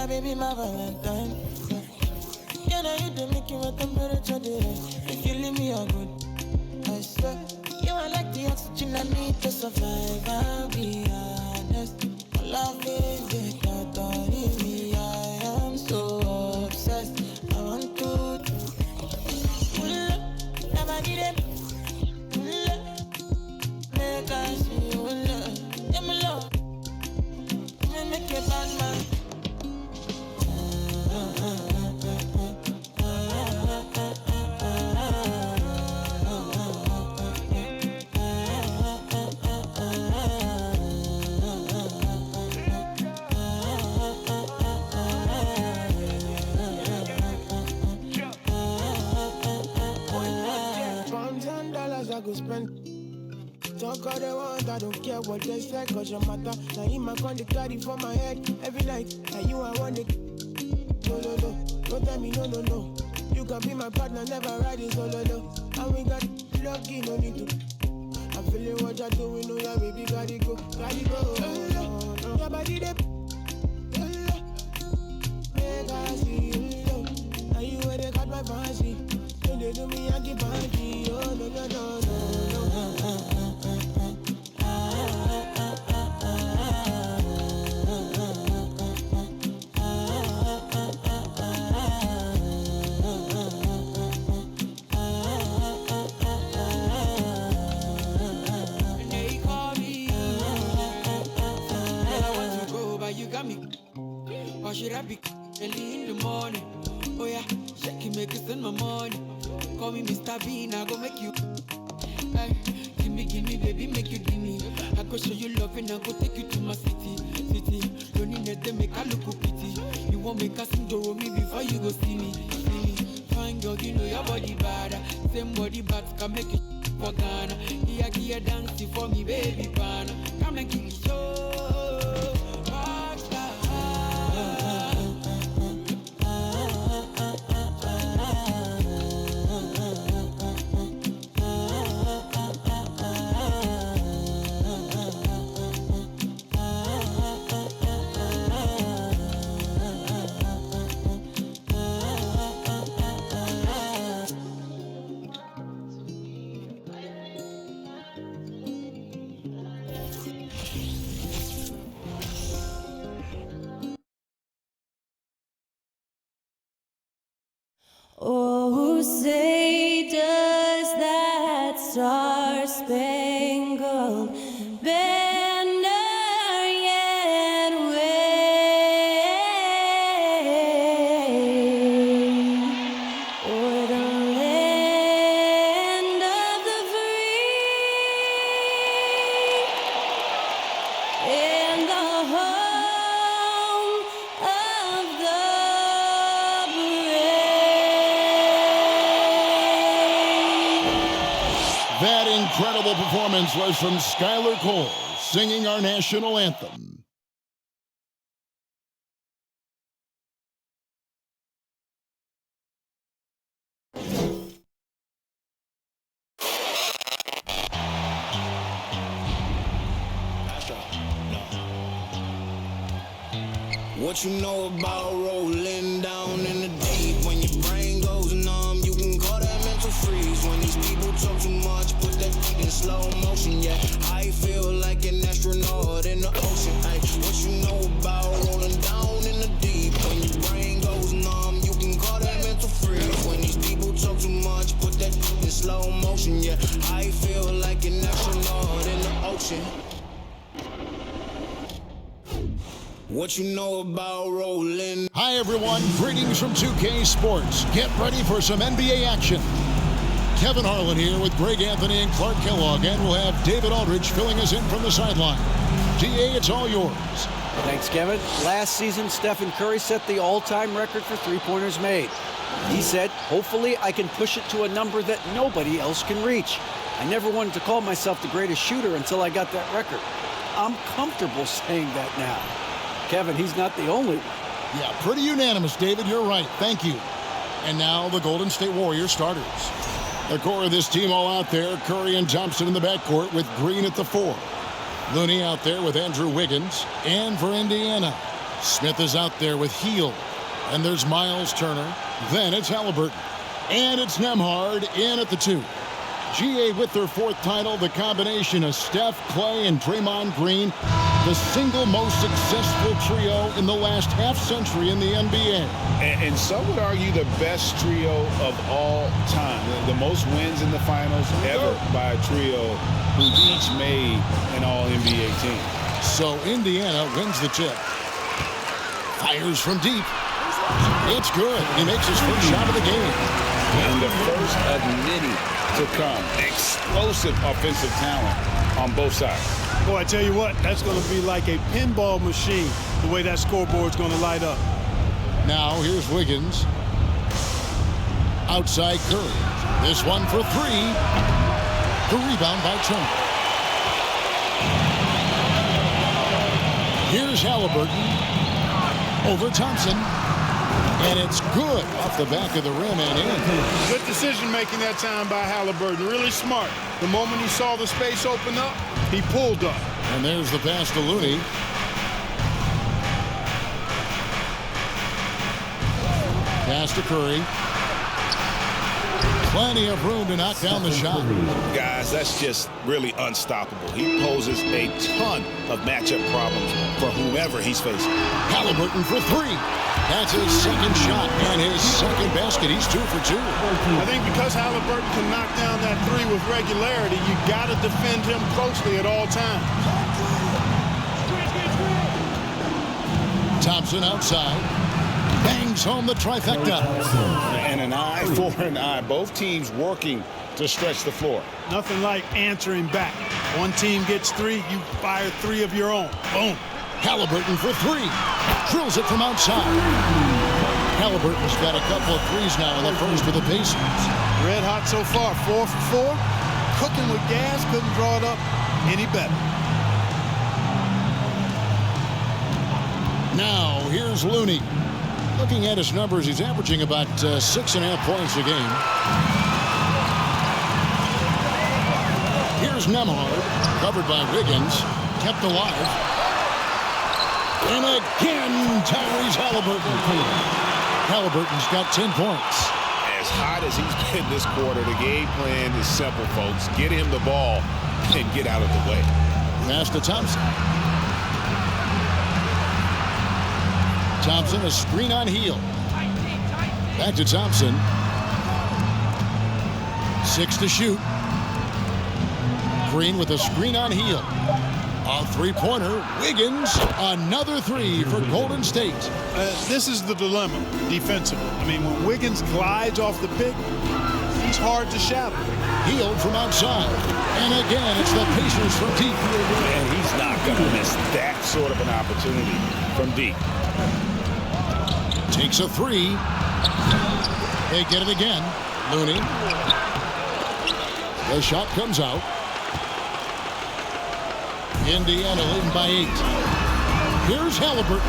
My baby, my Valentine. Yeah, now you the making my temperature there. If you leave me, you're good. I swear, you are like the oxygen I need to survive. I'll be honest. My love is the thought of me. I am so obsessed. I want to pull up, never need it. Pull up, make I see you love. Yeah, my love, make a bad man. I go spend. Talk all they want, I don't care what they say, cause your matter. Now in my con, they carry for my head every night. Now you I want it. No, no, no, don't tell me no, no, no. You can be my partner, never ride it solo, no. And we got lucky, no need to. I'm feeling what you're doing, oh yeah, baby, gotta go, gotta go. Your body, they make I see you, now you where they got my fancy. When they do me, I keep banky. Oh, no, no, no, no, And they call me. Girl, I want to go, but you got me. Or should I be early in the morning? Oh yeah, shake it, make it spend my money. Call me Mr. Bean, I go make you. Ay, gimme, baby, make you gimme. I go show you love and I go take you to my city. Don't need that, they make I look pretty. You won't make us sing to me before you go see me. Fine girl, you know your body bad. Same body but can make you for Ghana. Here, dancing for me, baby, pana. Come and give me show. Oh, say does that star-spangled banner yet wave o'er the land of the free and the home of the That incredible performance was from Skylar Cole, singing our national anthem. What you know about rolling down in the deep? When your brain goes numb, you can call that mental freeze. When these people talk too much, put that in slow motion. Yeah, I feel like an astronaut in the ocean. Ay, what you know about rolling down in the deep? When your brain goes numb, you can call that mental freeze. When these people talk too much, put that in slow motion. Yeah, I feel like an astronaut in the ocean. What you know about rolling? Hi, everyone. Greetings from 2K Sports. Get ready for some NBA action. Kevin Harlan here with Greg Anthony and Clark Kellogg, and we'll have David Aldridge filling us in from the sideline. DA, it's all yours. Thanks, Kevin. Last season, Stephen Curry set the all-time record for three-pointers made. He said, hopefully I can push it to a number that nobody else can reach. I never wanted to call myself the greatest shooter until I got that record. I'm comfortable saying that now. Kevin, he's not the only one. Yeah, pretty unanimous, David. You're right. Thank you. And now the Golden State Warriors starters. The core of this team all out there, Curry and Thompson in the backcourt with Green at the 4. Looney out there with Andrew Wiggins. And for Indiana, Smith is out there with Heel. And there's Miles Turner. Then it's Haliburton. And it's Nembhard in at the 2. GA with their 4th title, the combination of Steph, Clay, and Draymond Green, the single most successful trio in the last half-century in the NBA. And some would argue the best trio of all time. The most wins in the finals ever by a trio who's each made an all-NBA team. So Indiana wins the tip. Fires from deep. It's good. He makes his first shot of the game. And the first of many to come. Explosive offensive talent on both sides. Boy, I tell you what, that's going to be like a pinball machine, the way that scoreboard's going to light up. Now, here's Wiggins. Outside Curry. This one for 3. The rebound by Turner. Here's Haliburton. Over Thompson. And it's good off the back of the rim and in. Good decision making that time by Haliburton. Really smart. The moment he saw the space open up, he pulled up. And there's the pass to Looney. Pass to Curry. Plenty of room to knock down the shot. Guys, that's just really unstoppable. He poses a ton of matchup problems for whomever he's facing. Haliburton for 3. That's his second shot and his second basket. He's 2 for 2. I think because Haliburton can knock down that 3 with regularity, you got to defend him closely at all times. Thompson outside. Bangs home the trifecta. And an eye for an eye. Both teams working to stretch the floor. Nothing like answering back. One team gets 3, you fire 3 of your own. Boom. Haliburton for 3. Drills it from outside. Haliburton's got a couple of threes now in the first for the Pacers. Red hot so far. 4 for 4. Cooking with gas. Couldn't draw it up any better. Now, here's Looney. Looking at his numbers, he's averaging about 6.5 points a game. Here's Nembhard, covered by Wiggins, kept alive. And again, Tyrese Haliburton. Haliburton's got 10 points. As hot as he's been this quarter, the game plan is simple, folks. Get him the ball and get out of the way. Pass to Thompson. Thompson, a screen on Heel. Back to Thompson. 6 to shoot. Green with a screen on Heel. A three-pointer. Wiggins, another 3 for Golden State. This is the dilemma defensively. I mean, when Wiggins glides off the pick, he's hard to shadow. Heel from outside. And again, it's the Pacers from deep. And he's not going to miss that sort of an opportunity from deep. Takes a 3. They get it again. Looney. The shot comes out. Indiana leading by 8. Here's Haliburton.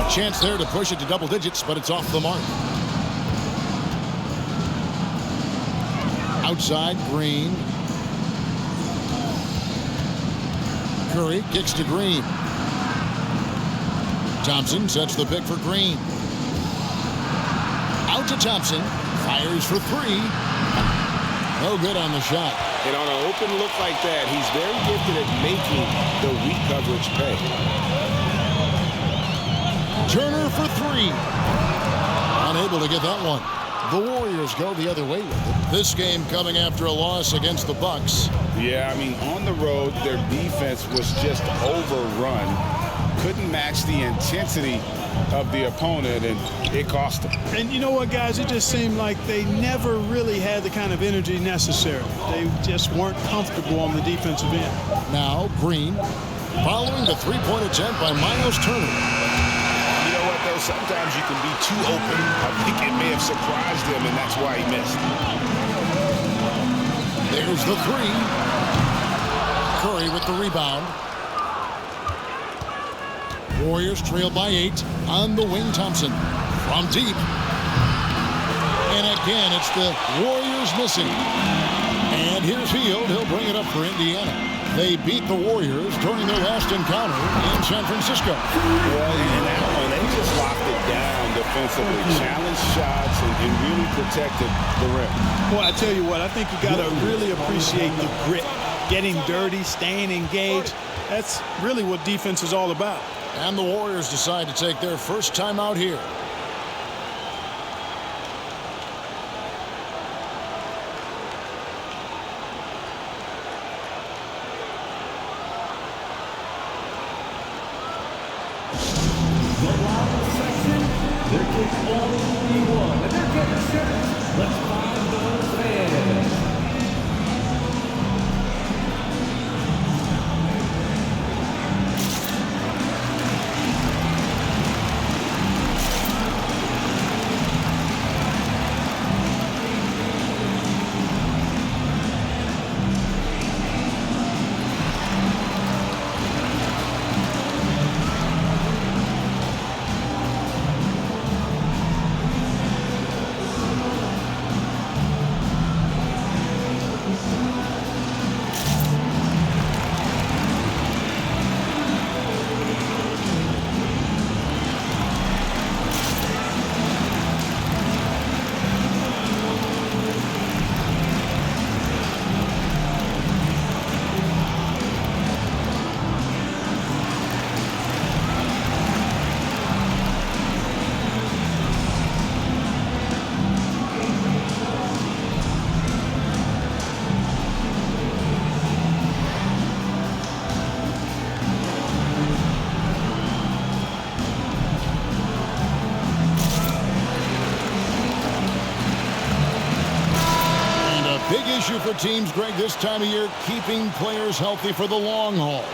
A chance there to push it to double digits, but it's off the mark. Outside, Green. Curry kicks to Green. Thompson sets the pick for Green. Out to Thompson. Fires for 3. No good on the shot. And on an open look like that, he's very gifted at making the weak coverage pay. Turner for 3. Unable to get that one. The Warriors go the other way with it. This game coming after a loss against the Bucks. Yeah, I mean, on the road, their defense was just overrun. Couldn't match the intensity of the opponent, and it cost them. And you know what, guys? It just seemed like they never really had the kind of energy necessary. They just weren't comfortable on the defensive end. Now, Green, following the three-point attempt by Miles Turner. You know what, though? Sometimes you can be too open. I think it may have surprised him, and that's why he missed. There's the 3. Curry with the rebound. Warriors trail by 8 on the wing. Thompson from deep. And again, it's the Warriors missing. And here's Field. He'll bring it up for Indiana. They beat the Warriors during their last encounter in San Francisco. Well, in that one, they just locked it down defensively, challenged shots, and really protected the rim. Boy, I tell you what, I think you got to really appreciate the grit. Getting dirty, staying engaged. That's really what defense is all about. And the Warriors decide to take their first time out here. There can only be one, and they're getting set. Let's find those fans. Issue for teams, Greg, this time of year, keeping players healthy for the long haul.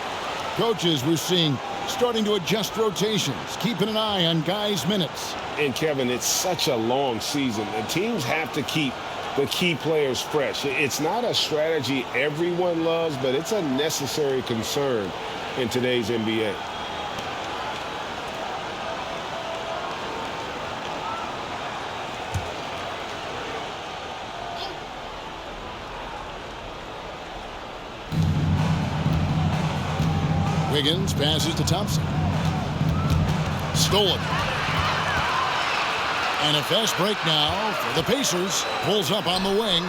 Coaches, we're seeing, starting to adjust rotations, keeping an eye on guys' minutes. And, Kevin, it's such a long season. The teams have to keep the key players fresh. It's not a strategy everyone loves, but it's a necessary concern in today's NBA. Wiggins passes to Thompson. Stolen. And a fast break now for the Pacers. Pulls up on the wing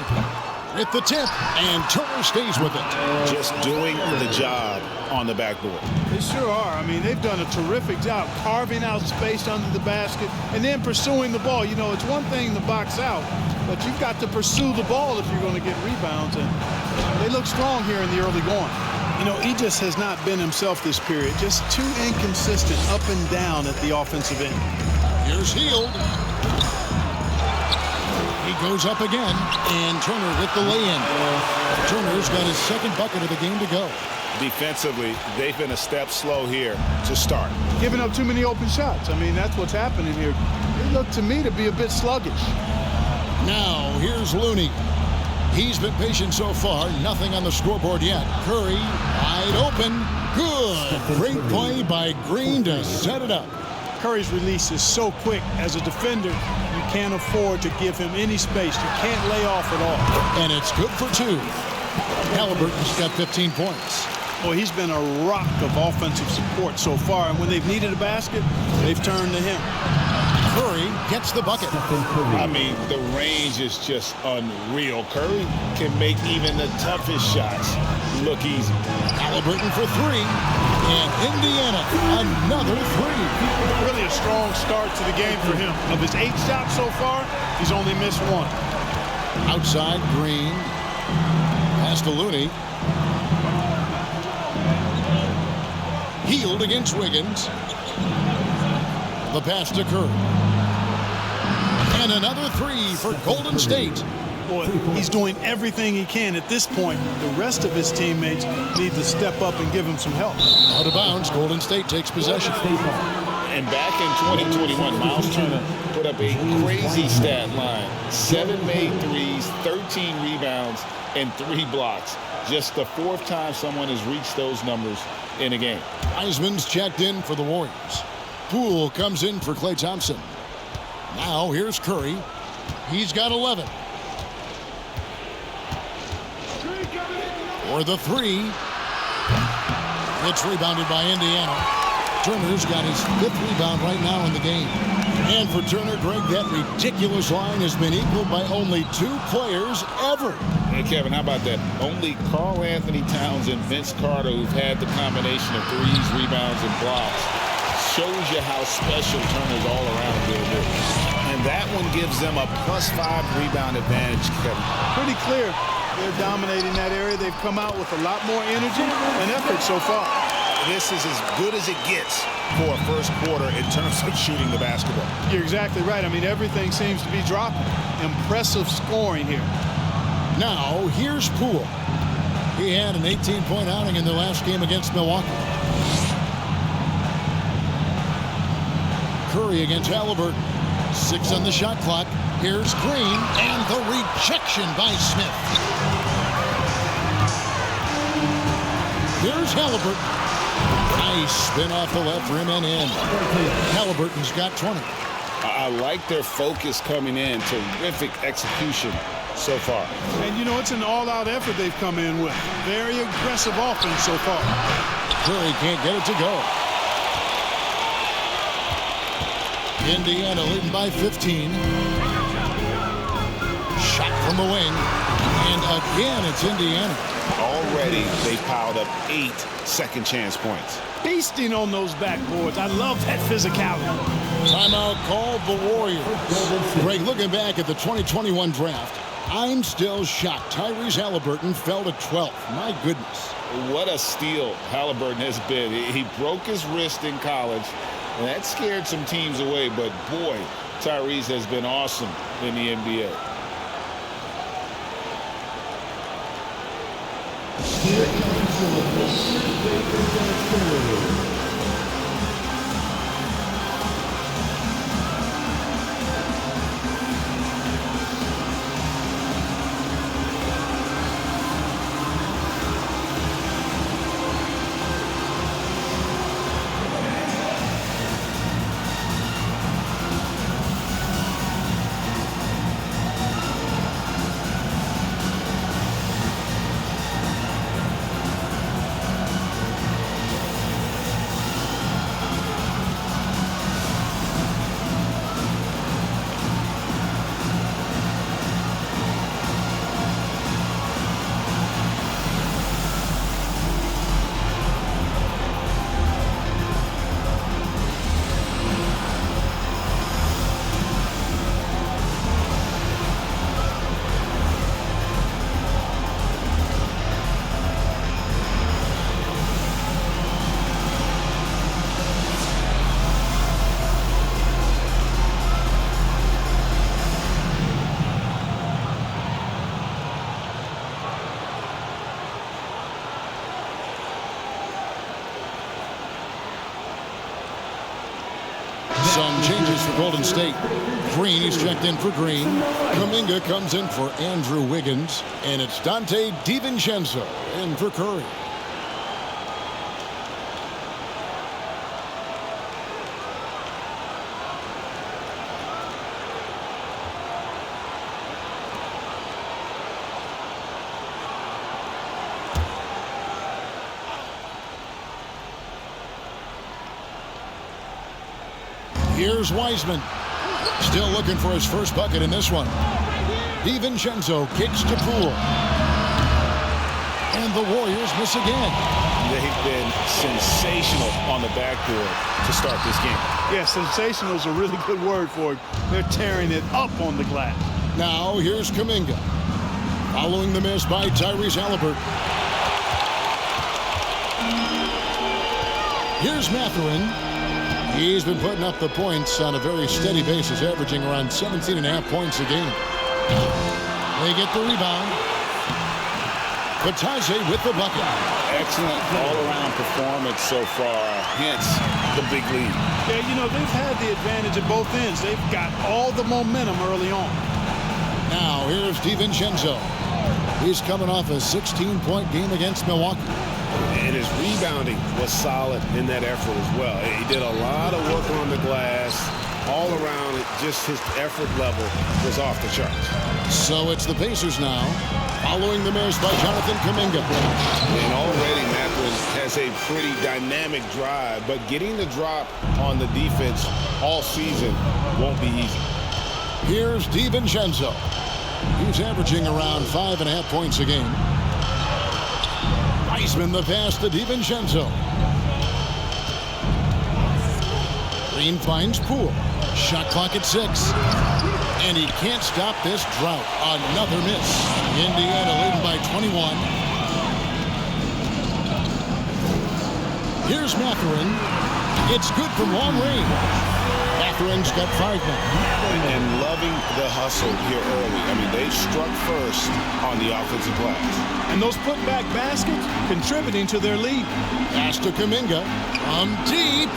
with the tip, and Turner stays with it. Just doing the job on the backboard. They sure are. I mean, they've done a terrific job carving out space under the basket and then pursuing the ball. You know, it's one thing to box out, but you've got to pursue the ball if you're going to get rebounds. And they look strong here in the early going. You know, he just has not been himself this period. Just too inconsistent up and down at the offensive end. Here's Hield. He goes up again, and Turner with the lay-in. Turner's got his second bucket of the game to go. Defensively, they've been a step slow here to start. Giving up too many open shots. I mean, that's what's happening here. They look to me to be a bit sluggish. Now, here's Looney. He's been patient so far. Nothing on the scoreboard yet. Curry, wide open. Good. Great play by Green to set it up. Curry's release is so quick. As a defender, you can't afford to give him any space. You can't lay off at all. And it's good for two. Haliburton's got 15 points. Well, he's been a rock of offensive support so far, and when they've needed a basket, they've turned to him. Curry gets the bucket. I mean, the range is just unreal. Curry can make even the toughest shots look easy. Haliburton for three. And Indiana, another three. Really a strong start to the game for him. Of his 8 shots so far, he's only missed 1. Outside, Green. Pass to Looney. Hield against Wiggins. The pass to Curry. And another three for Golden State. Boy, he's doing everything he can at this point. The rest of his teammates need to step up and give him some help. Out of bounds, Golden State takes possession. And back in 2021, Miles Turner put up a crazy stat line. 7 made threes, 13 rebounds, and 3 blocks. Just the 4th time someone has reached those numbers in a game. Wiseman's checked in for the Warriors. Poole comes in for Klay Thompson. Now here's Curry. He's got 11. For the three. It's rebounded by Indiana. Turner's got his 5th rebound right now in the game. And for Turner, Greg, that ridiculous line has been equaled by only 2 players ever. Hey, Kevin, how about that? Only Karl Anthony Towns and Vince Carter, who've had the combination of threes, rebounds, and blocks. Shows you how special Turner's all around will be. And that one gives them a +5 rebound advantage, Kevin. Pretty clear. They're dominating that area. They've come out with a lot more energy and effort so far. This is as good as it gets for a first quarter in terms of shooting the basketball. You're exactly right. I mean, everything seems to be dropping. Impressive scoring here. Now, here's Poole. He had an 18-point outing in the last game against Milwaukee. Curry against Haliburton. 6 on the shot clock. Here's Green, and the rejection by Smith. Here's Haliburton. Nice spin off the left rim and in. Haliburton's got 20. I like their focus coming in. Terrific execution so far. And, you know, it's an all-out effort they've come in with. Very aggressive offense so far. Curry can't get it to go. Indiana leading by 15. Shot from the wing. And again, it's Indiana. Already, they piled up 8 second chance points. Feasting on those backboards. I love that physicality. Timeout called the Warriors. Greg, looking back at the 2021 draft, I'm still shocked. Tyrese Haliburton fell to 12th. My goodness. What a steal Haliburton has been. He broke his wrist in college, and that scared some teams away. But, boy, Tyrese has been awesome in the NBA. Here comes the Lakers. Some changes for Golden State. Green is checked in for Green. Kuminga comes in for Andrew Wiggins. And it's Dante DiVincenzo in for Curry. Here's Wiseman. Still looking for his first bucket in this one. DiVincenzo kicks to Poole. And the Warriors miss again. They've been sensational on the backboard to start this game. Yeah, sensational is a really good word for it. They're tearing it up on the glass. Now here's Kuminga. Following the miss by Tyrese Haliburton. Here's Mathurin. He's been putting up the points on a very steady basis, averaging around 17.5 points a game. They get the rebound. Batase with the bucket. Excellent all-around performance so far, hence the big lead. Yeah, you know, they've had the advantage at both ends. They've got all the momentum early on. Now, here's DiVincenzo. He's coming off a 16-point game against Milwaukee. And his rebounding was solid in that effort as well. He did a lot of work on the glass. All around, just his effort level was off the charts. So it's the Pacers now, following the miss by Jonathan Kuminga. And already Mathurin has a pretty dynamic drive, but getting the drop on the defense all season won't be easy. Here's DiVincenzo. He's averaging around 5.5 points a game. Weisman the pass to DiVincenzo. Green finds Poole. Shot clock at 6. And he can't stop this drought. Another miss. Indiana leading by 21. Here's Mathurin. It's good from long range. Matherin's got 5 now. And loving the hustle here early. I mean, they struck first on the offensive glass. And those putback baskets contributing to their lead. Pass to Kuminga from deep.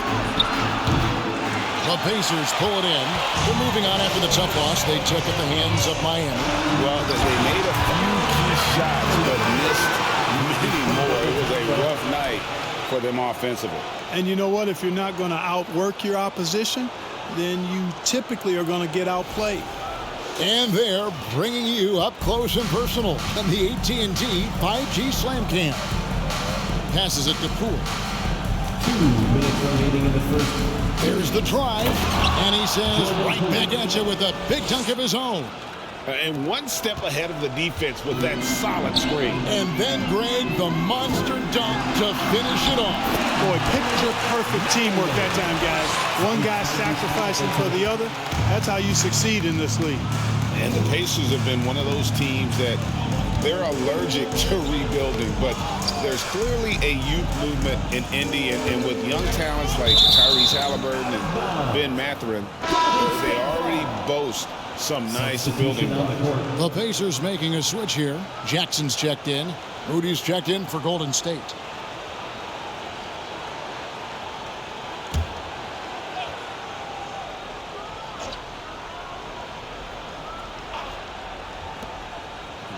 The Pacers pull it in. They're moving on after the tough loss they took at the hands of Miami. Well, they made a few key shots, but missed many more. It was a rough night for them offensively. And you know what? If you're not going to outwork your opposition, then you typically are going to get outplayed. And they're bringing you up close and personal in the AT&T 5G Slam Cam. Passes it to Poole. 2 minutes remaining in the first. There's the drive, and he says right back at you with a big dunk of his own. And one step ahead of the defense with that solid screen. And then Greg, the monster dunk to finish it off. Boy, picture-perfect teamwork that time, guys. One guy sacrificing for the other. That's how you succeed in this league. And the Pacers have been one of those teams that they're allergic to rebuilding, but there's clearly a youth movement in Indy, and with young talents like Tyrese Haliburton and Ben Mathurin, they already boast some nice building blocks. The Pacers making a switch here. Jackson's checked in. Moody's checked in for Golden State.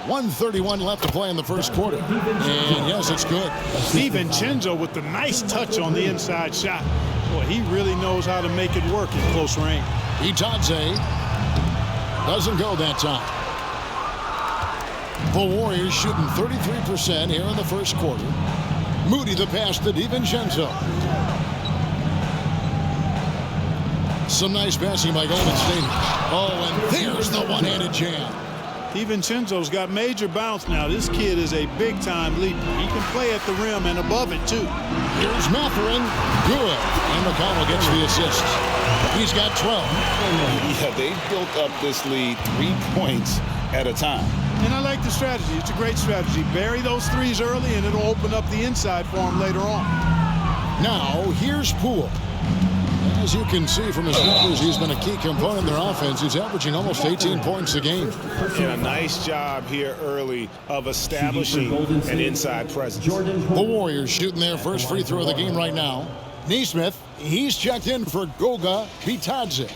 .131 left to play in the first quarter. And yes, it's good. DiVincenzo with the nice touch on the inside shot. Boy, he really knows how to make it work in close range. Itadze doesn't go that time. The Warriors shooting 33% here in the first quarter. Moody the pass to DiVincenzo. Some nice passing by Golden State. Oh, and there's the one-handed jam. DiVincenzo's got major bounce now. This kid is a big-time leaper. He can play at the rim and above it, too. Here's Mathurin. Good. And McConnell gets the assist. He's got 12. Yeah, they built up this lead 3 points at a time. And I like the strategy. It's a great strategy. Bury those threes early, and it'll open up the inside for him later on. Now, here's Poole. As you can see from his numbers, he's been a key component in their offense. He's averaging almost 18 points a game. And a nice job here early of establishing an inside presence. The Warriors shooting their first free throw of the game right now. Neesmith, he's checked in for Goga Bitadze.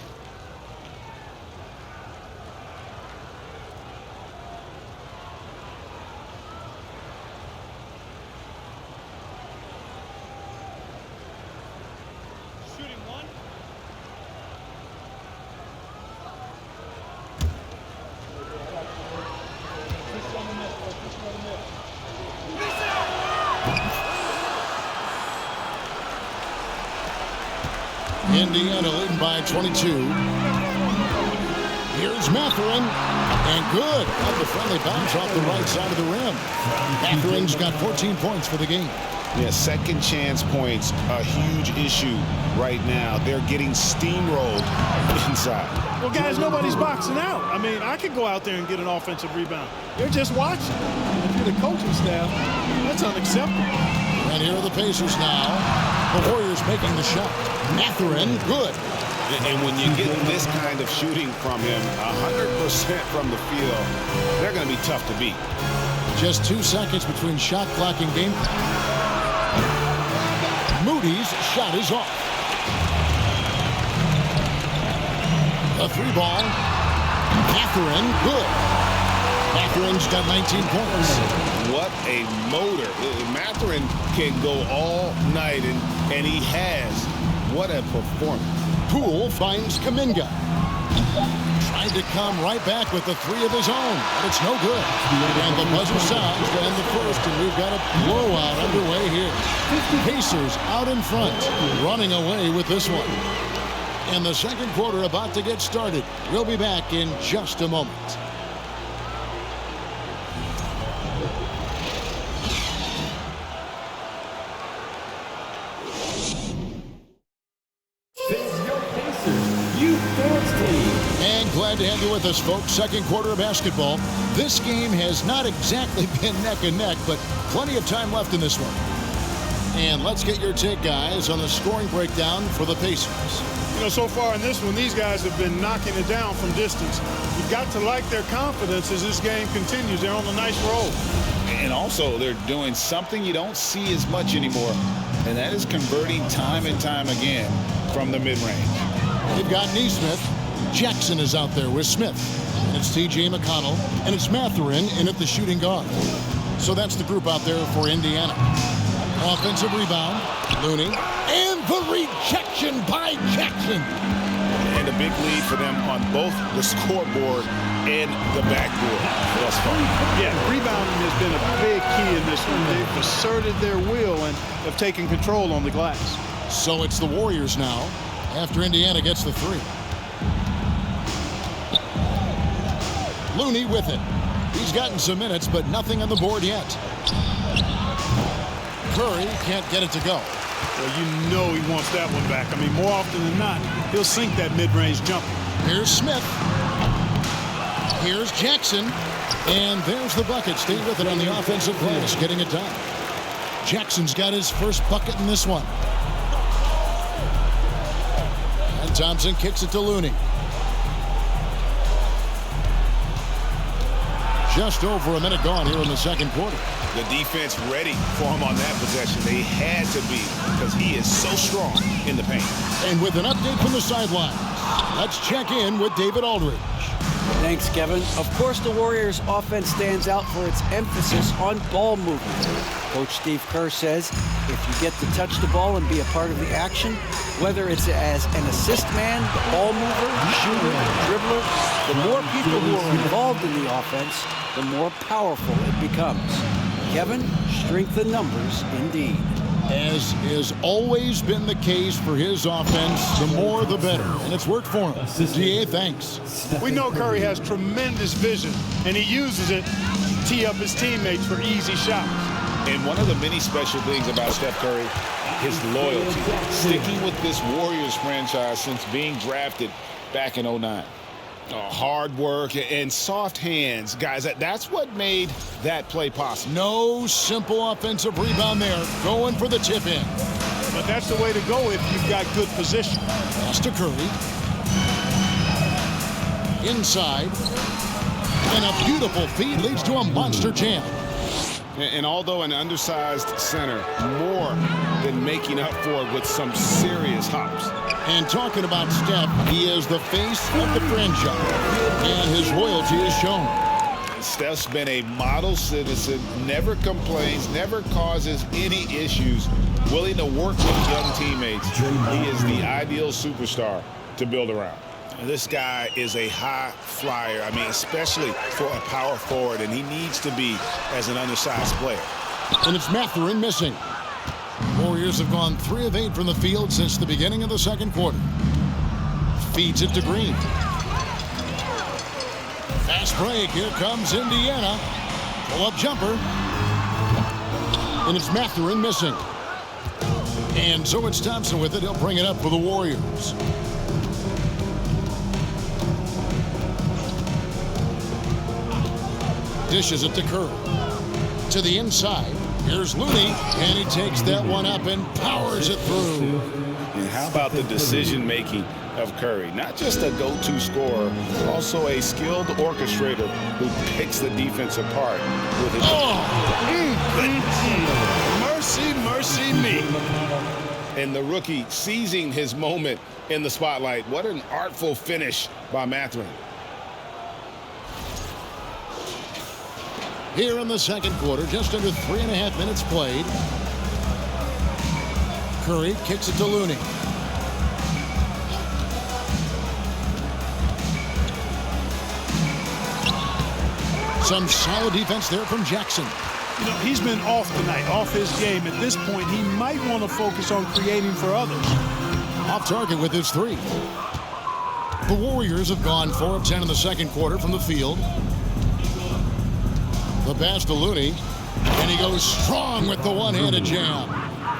Indiana leading by 22. Here's Mathurin, and good. Got the friendly bounce off the right side of the rim. Mathurin's got 14 points for the game. Yeah, second chance points, a huge issue right now. They're getting steamrolled inside. Well, guys, nobody's boxing out. I mean, I could go out there and get an offensive rebound. They're just watching. If you're the coaching staff, that's unacceptable. And here are the Pacers now. The Warriors making the shot. Mathurin, good. And when you get this kind of shooting from him, 100% from the field, they're going to be tough to beat. Just 2 seconds between shot clock and game. Moody's shot is off. A 3-ball. Mathurin, good. Mathurin's got 19 points. What a motor. Mathurin can go all night, and he has. What a performance. Poole finds Kuminga. Tried to come right back with the three of his own, but it's no good. And the buzzer sounds to end the first, and we've got a blowout underway here. Pacers out in front, running away with this one. And the second quarter about to get started. We'll be back in just a moment. And glad to have you with us, folks. Second quarter of basketball. This game has not exactly been neck and neck, but plenty of time left in this one. And let's get your take, guys, on the scoring breakdown for the Pacers. You know, so far in this one, these guys have been knocking it down from distance. You've got to like their confidence as this game continues. They're on a nice roll. And also, they're doing something you don't see as much anymore, and that is converting time and time again from the mid-range. They've got Neesmith. Jackson is out there with Smith. And it's T.J. McConnell. And it's Mathurin in at the shooting guard. So that's the group out there for Indiana. Offensive rebound. Looney. And the rejection by Jackson. And a big lead for them on both the scoreboard and the backboard thus far. Yeah, rebounding has been a big key in this one. They've asserted their will and have taken control on the glass. So it's the Warriors now after Indiana gets the three. Looney with it. He's gotten some minutes, but nothing on the board yet. Curry can't get it to go. Well, you know he wants that one back. I mean, more often than not, he'll sink that mid-range jumper. Here's Smith. Here's Jackson. And there's the bucket. Stay with it on the offensive glass, getting it done. Jackson's got his first bucket in this one. And Thompson kicks it to Looney. Just over a minute gone here in the second quarter. The defense ready for him on that possession. They had to be, because he is so strong in the paint. And with an update from the sideline, let's check in with David Aldridge. Thanks, Kevin. Of course, the Warriors' offense stands out for its emphasis on ball movement. Coach Steve Kerr says if you get to touch the ball and be a part of the action, whether it's as an assist man, ball mover, shooter, dribbler, the more people who are involved in the offense, the more powerful it becomes. Kevin, strength in numbers indeed. As has always been the case for his offense, the more the better. And it's worked for him. DA, thanks. We know Curry has tremendous vision, and he uses it to tee up his teammates for easy shots. And one of the many special things about Steph Curry, his loyalty. Sticking with this Warriors franchise since being drafted back in '09. Hard work and soft hands, guys. That's what made that play possible. No simple offensive rebound there. Going for the tip in. But that's the way to go if you've got good position. Pass to Curry. Inside. And a beautiful feed leads to a monster jam. And although an undersized center, more than making up for it with some serious hops. And talking about Steph, he is the face of the franchise, and his loyalty is shown. Steph's been a model citizen, never complains, never causes any issues, willing to work with young teammates. He is the ideal superstar to build around. This guy is a high flyer, I mean, especially for a power forward, and he needs to be as an undersized player. And it's Mathurin missing. Warriors have gone 3 of 8 from the field since the beginning of the second quarter. Feeds it to Green. Fast break. Here comes Indiana. Pull-up jumper. And it's Mathurin missing. And so it's Thompson with it. He'll bring it up for the Warriors. Dishes it to Curry. To the inside. Here's Looney, and he takes that one up and powers it through. And how about the decision-making of Curry? Not just a go-to scorer, also a skilled orchestrator who picks the defense apart with his... Mercy, mercy me. And the rookie seizing his moment in the spotlight. What an artful finish by Mathurin. Here in the second quarter, just under 3.5 minutes played. Curry kicks it to Looney. Some solid defense there from Jackson. You know, he's been off tonight, off his game. At this point, he might want to focus on creating for others. Off target with his three. The Warriors have gone 4 of 10 in the second quarter from the field. The pass to Looney, and he goes strong with the one-handed jam.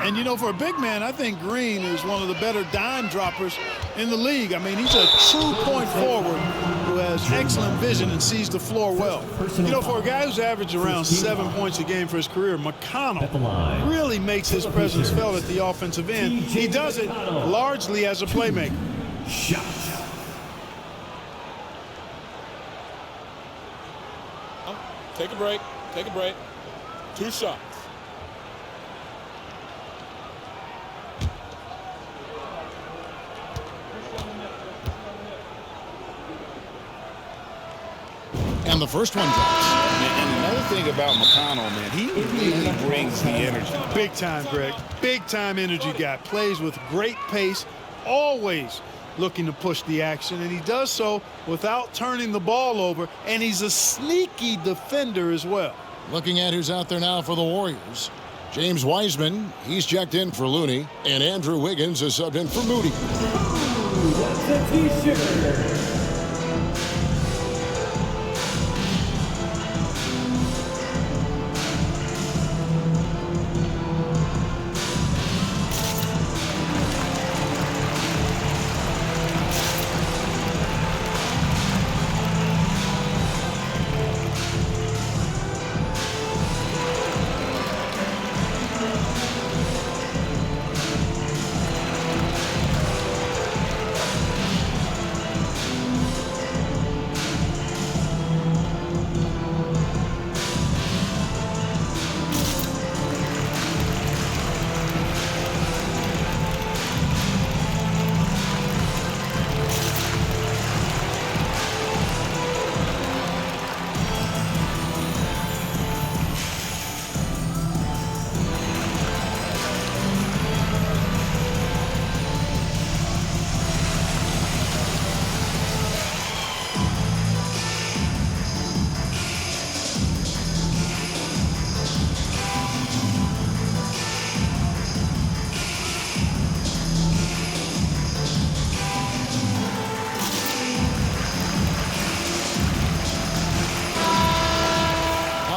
And, you know, for a big man, I think Green is one of the better dime droppers in the league. I mean, he's a true point forward who has excellent vision and sees the floor well. You know, for a guy who's averaged around 7 points a game for his career, McConnell really makes his presence felt at the offensive end. He does it largely as a playmaker. Take a break. Take a break. 2 shots. And the first one drops. And another thing about McConnell, man, he really brings the energy. Big time, Greg. Big time energy guy. Plays with great pace, always looking to push the action, and he does so without turning the ball over, and he's a sneaky defender as well. Looking at who's out there now for the Warriors. James Wiseman, he's checked in for Looney, and Andrew Wiggins is subbed in for Moody. That's a T-shirt.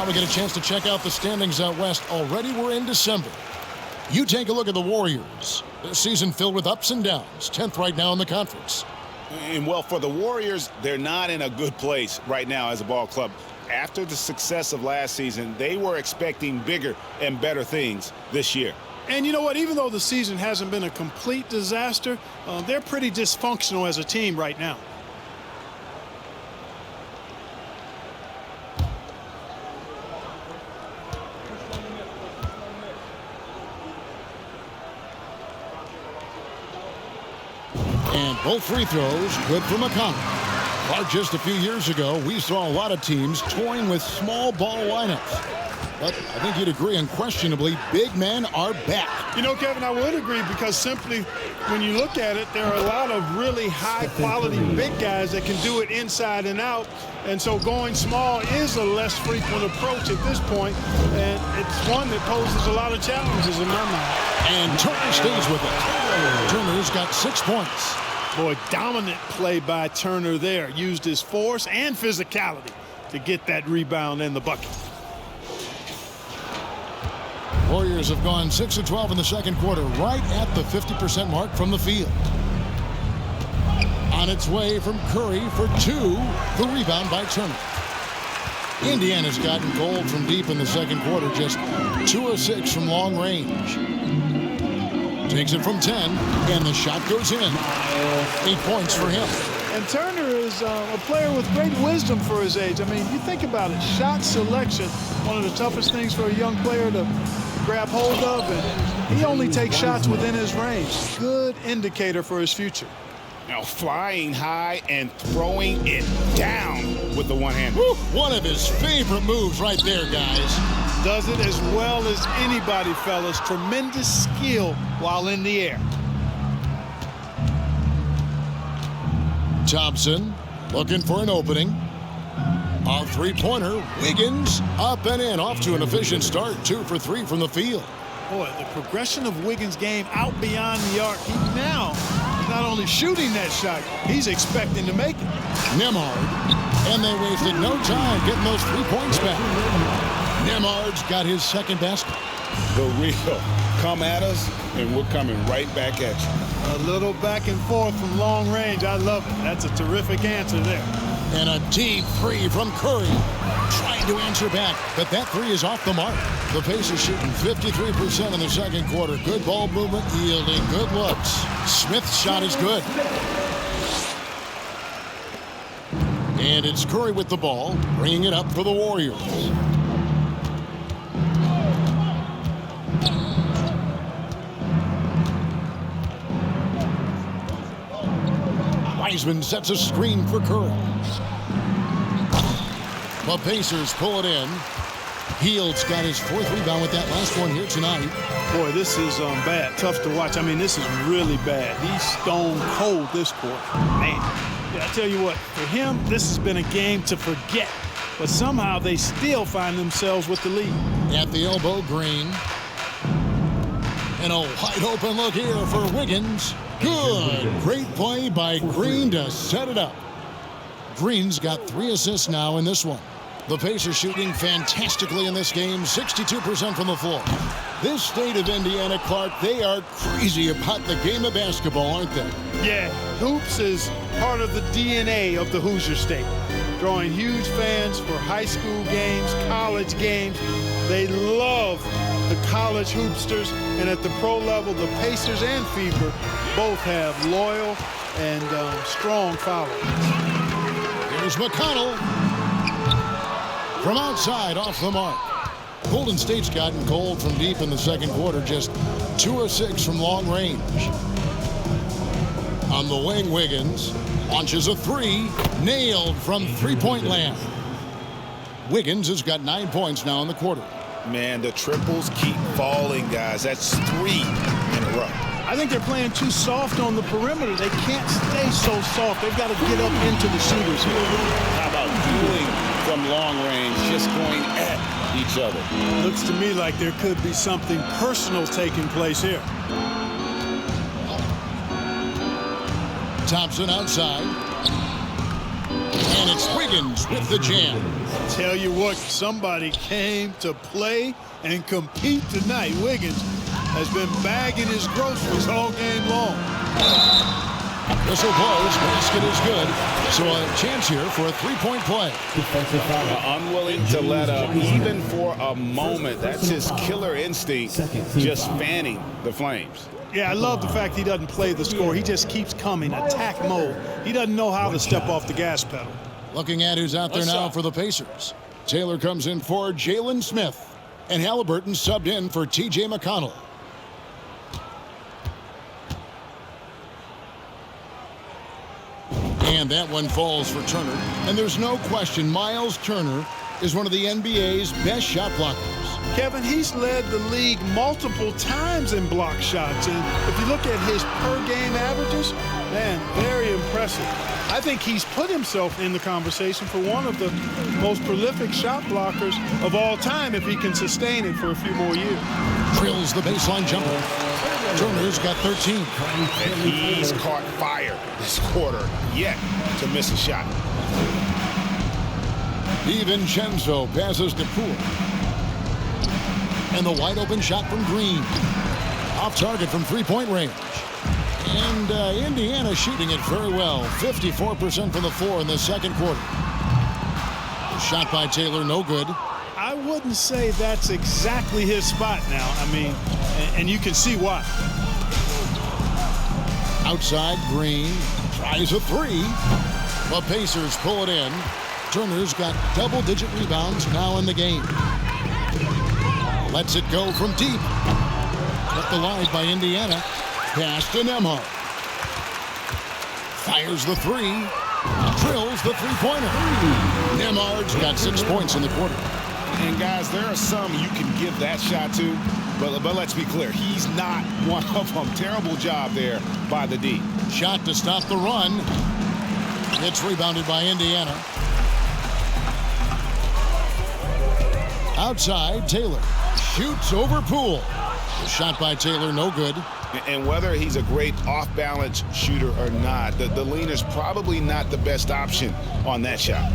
We get a chance to check out the standings out west. Already we're in December. You take a look at the Warriors. This season filled with ups and downs. 10th right now in the conference. And, well, for the Warriors, they're not in a good place right now as a ball club. After the success of last season, they were expecting bigger and better things this year. And you know what? Even though the season hasn't been a complete disaster, they're pretty dysfunctional as a team right now. And both free throws good for McConnell. But just a few years ago, we saw a lot of teams toying with small ball lineups. But I think you'd agree, unquestionably, big men are back. You know, Kevin, I would agree, because simply when you look at it, there are a lot of really high-quality big guys that can do it inside and out. And so going small is a less frequent approach at this point, and it's one that poses a lot of challenges in my mind. And Turner stays with it. Turner's got 6 points. Boy, dominant play by Turner there. Used his force and physicality to get that rebound and the bucket. Warriors have gone 6 of 12 in the second quarter, right at the 50% mark from the field. On its way from Curry for 2, the rebound by Turner. Indiana's gotten cold from deep in the second quarter, just 2 of 6 from long range. Takes it from 10, and the shot goes in. 8 points for him. And Turner is a player with great wisdom for his age. I mean, you think about it, shot selection, one of the toughest things for a young player to grab hold of, and he only takes shots within his range. Good indicator for his future. Now flying high and throwing it down with the one hand. One of his favorite moves right there, guys. Does it as well as anybody, fellas. Tremendous skill while in the air. Thompson looking for an opening. A three-pointer. Wiggins up and in. Off to an efficient start. 2 for 3 from the field. Boy, the progression of Wiggins' game out beyond the arc. He now is not only shooting that shot, he's expecting to make it. Nembhard. And they wasted no time getting those 3 points back. Nembhard's got his second basket. The real come at us, and we're coming right back at you. A little back and forth from long range. I love it. That's a terrific answer there. And a deep three from Curry. Trying to answer back, but that three is off the mark. The Pacers shooting 53% in the second quarter. Good ball movement, yielding good looks. Smith's shot is good. And it's Curry with the ball, bringing it up for the Warriors. Wiseman sets a screen for Curry. The Pacers pull it in. Hield's got his 4th rebound with that last one here tonight. Boy, this is bad. Tough to watch. I mean, this is really bad. He's stone cold this quarter. Man, I tell you what, for him, this has been a game to forget. But somehow they still find themselves with the lead. At the elbow, Green. And a wide open look here for Wiggins. Good. Great play by Green to set it up. Green's got 3 assists now in this one. The Pacers shooting fantastically in this game, 62% from the floor. This state of Indiana, Clark, they are crazy about the game of basketball, aren't they? Yeah, hoops is part of the DNA of the Hoosier State. Drawing huge fans for high school games, college games. They love the college hoopsters, and at the pro level, the Pacers and Fever both have loyal and strong followers. Here's McConnell. From outside, off the mark. Golden State's gotten cold from deep in the second quarter, just 2 of 6 from long range. On the wing, Wiggins launches a 3, nailed from three-point land. Wiggins has got 9 points now in the quarter. Man, the triples keep falling, guys. That's 3 in a row. I think they're playing too soft on the perimeter. They can't stay so soft. They've got to get up into the shooters here. How about dueling from long range, just going at each other? Looks to me like there could be something personal taking place here. Thompson outside. And it's Wiggins with the jam. Tell you what, somebody came to play and compete tonight. Wiggins has been bagging his groceries all game long. Whistle blows, basket is good. So a chance here for a 3-point play. Unwilling to let up, even for a moment. That's his killer instinct, just fanning the Flames. Yeah, I love the fact he doesn't play the score. He just keeps coming, attack mode. He doesn't know how to step off the gas pedal. Looking at who's out there now for the Pacers. Taylor comes in for Jalen Smith. And Haliburton subbed in for T.J. McConnell. And that one falls for Turner. And there's no question Miles Turner is one of the NBA's best shot blockers. Kevin, he's led the league multiple times in block shots. And if you look at his per-game averages, man, very impressive. I think he's put himself in the conversation for one of the most prolific shot blockers of all time if he can sustain it for a few more years. Drills the baseline jumper. Turner's got 13. And he's caught fire this quarter yet to miss a shot. DiVincenzo passes to Poole. And the wide open shot from Green. Off target from 3-point range. And Indiana shooting it very well. 54% from the floor in the second quarter. The shot by Taylor, no good. I wouldn't say that's exactly his spot now. I mean, and you can see why. Outside, Green tries a 3. The Pacers pull it in. Turner's got double-digit rebounds now in the game. Lets it go from deep. Kept alive by Indiana. Pass to Nembhard. Fires the 3. Drills the 3-pointer. Nembhard's got 6 points in the quarter. And guys, there are some you can give that shot to, but let's be clear, he's not one of them. Terrible job there by the D. Shot to stop the run. It's rebounded by Indiana. Outside, Taylor shoots over Poole. The shot by Taylor, no good. And whether he's a great off-balance shooter or not, the lean is probably not the best option on that shot.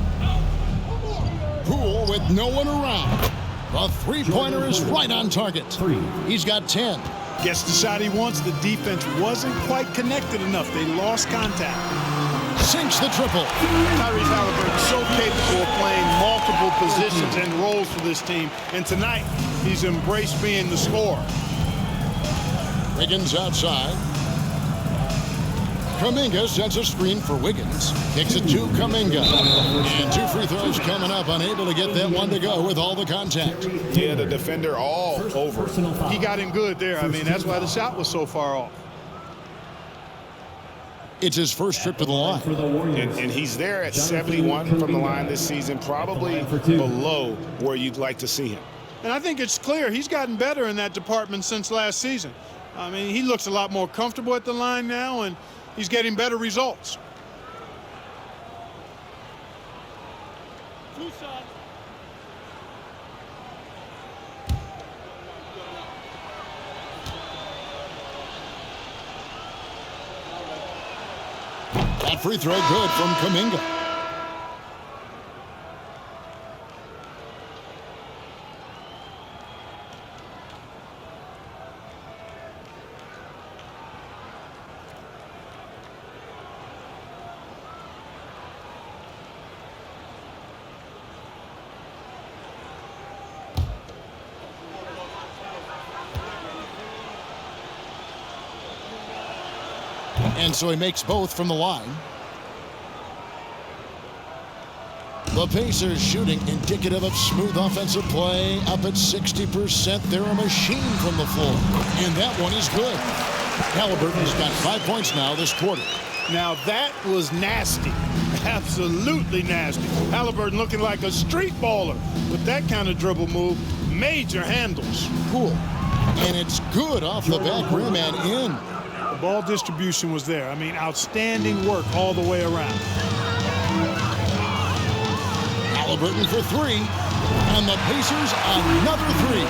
Poole with no one around. The three-pointer is right on target. He's got 10. Gets the shot he wants. The defense wasn't quite connected enough. They lost contact. Sinks the triple. Tyrese Haliburton is so capable of playing multiple positions and roles for this team. And tonight, he's embraced being the scorer. Wiggins outside. Kuminga sets a screen for Wiggins. Kicks it to Kuminga. And 2 free throws coming up. Unable to get that one to go with all the contact. Yeah, the defender all over. He got him good there. I mean, that's why the shot was so far off. It's his first trip to the line. And he's there at 71 from the line this season, probably below where you'd like to see him. And I think it's clear he's gotten better in that department since last season. I mean, he looks a lot more comfortable at the line now, and he's getting better results. That free throw good from Kuminga. And so he makes both from the line. The Pacers shooting indicative of smooth offensive play, up at 60%. They're a machine from the floor. And that one is good. Haliburton's got 5 points now this quarter. Now that was nasty. Absolutely nasty. Haliburton looking like a street baller with that kind of dribble move. Major handles. Cool. And it's good off the back rim and in. The ball distribution was there. I mean, outstanding work all the way around. Haliburton for 3. And the Pacers another 3.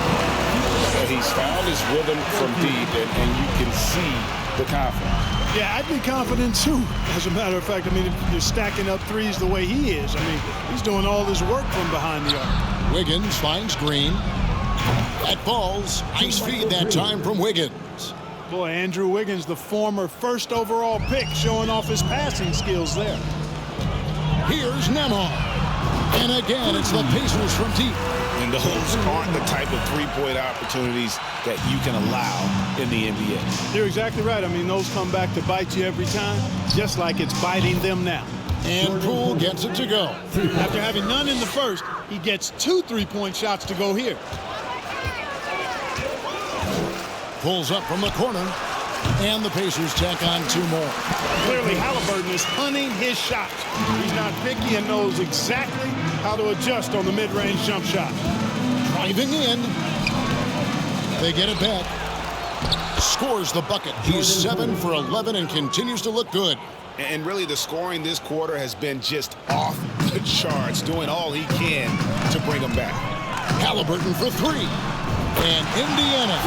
And he's found his rhythm from deep, and you can see the confidence. Yeah, I'd be confident too. As a matter of fact, I mean, if you're stacking up threes the way he is, I mean, he's doing all this work from behind the arc. Wiggins finds Green. That falls. Nice feed that time from Wiggins. Boy, Andrew Wiggins, the former first overall pick, showing off his passing skills there. Here's Nembhard. And again, it's the Pacers from deep. And those aren't the type of three-point opportunities that you can allow in the NBA. You're exactly right. I mean, those come back to bite you every time, just like it's biting them now. And Poole gets it to go. After having none in the first, he gets 2 3-point shots to go here. Pulls up from the corner, and the Pacers tack on 2 more. Clearly, Haliburton is hunting his shots. He's not picky and knows exactly how to adjust on the mid-range jump shot. Driving in. They get it back. Scores the bucket. He's 7 for 11 and continues to look good. And really, the scoring this quarter has been just off the charts, doing all he can to bring them back. Haliburton for 3. And Indiana,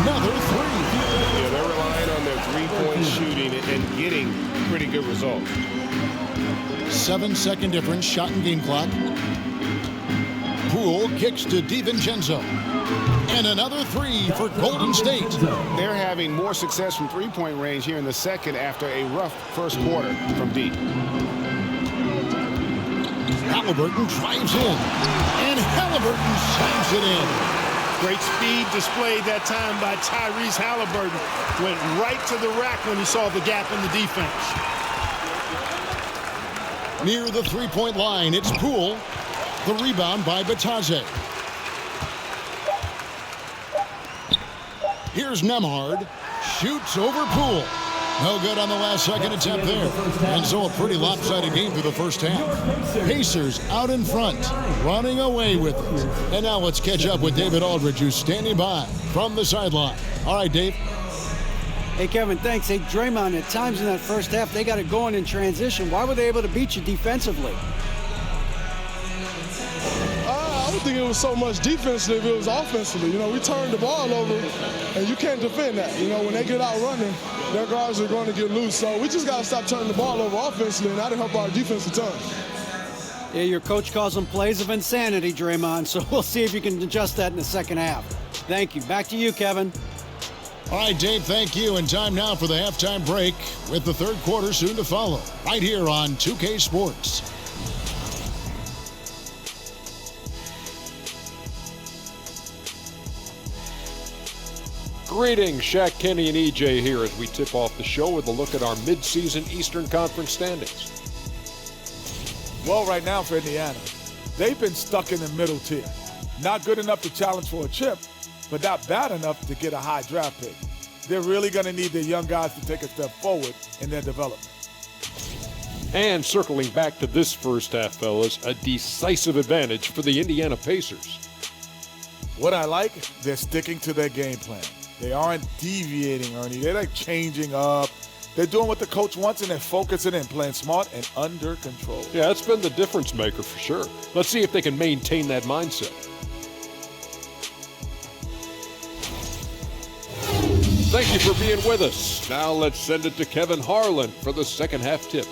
another 3. Yeah, they're relying on their three-point shooting and getting pretty good results. 7-second difference, shot and game clock. Poole kicks to DiVincenzo. And another 3 for Golden State. They're having more success from three-point range here in the second after a rough first quarter from deep. Haliburton drives in. And Haliburton slams it in. Great speed displayed that time by Tyrese Haliburton. Went right to the rack when he saw the gap in the defense. Near the three-point line, it's Poole. The rebound by Batadze. Here's Nembhard. Shoots over Poole. No good on the last second attempt there. And so a pretty lopsided game through the first half. Pacers out in front, running away with it. And now let's catch up with David Aldridge, who's standing by from the sideline. All right, Dave. Hey, Kevin, thanks. Hey, Draymond, at times in that first half, they got it going in transition. Why were they able to beat you defensively? I would think it was so much defensively, it was offensively. You know, we turned the ball over, and you can't defend that. You know, when they get out running, their guards are going to get loose. So we just got to stop turning the ball over offensively, and that'll help our defense a ton. Yeah, your coach calls them plays of insanity, Draymond, so we'll see if you can adjust that in the second half. Thank you. Back to you, Kevin. All right, Dave, thank you. And time now for the halftime break with the third quarter soon to follow right here on 2K Sports. Greetings, Shaq, Kenny, and EJ here as we tip off the show with a look at our midseason Eastern Conference standings. Well, right now for Indiana, they've been stuck in the middle tier. Not good enough to challenge for a chip, but not bad enough to get a high draft pick. They're really going to need their young guys to take a step forward in their development. And circling back to this first half, fellas, a decisive advantage for the Indiana Pacers. What I like, they're sticking to their game plan. They aren't deviating, Ernie. They're like changing up. They're doing what the coach wants, and they're focusing in, playing smart and under control. Yeah, that's been the difference maker for sure. Let's see if they can maintain that mindset. Thank you for being with us. Now let's send it to Kevin Harlan for the second half tip.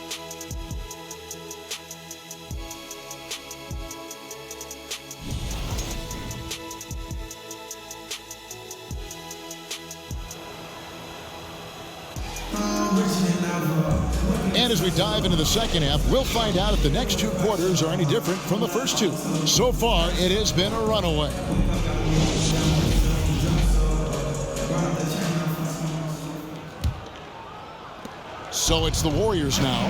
And as we dive into the second half, we'll find out if the next two quarters are any different from the first two. So far, it has been a runaway. So it's the Warriors now.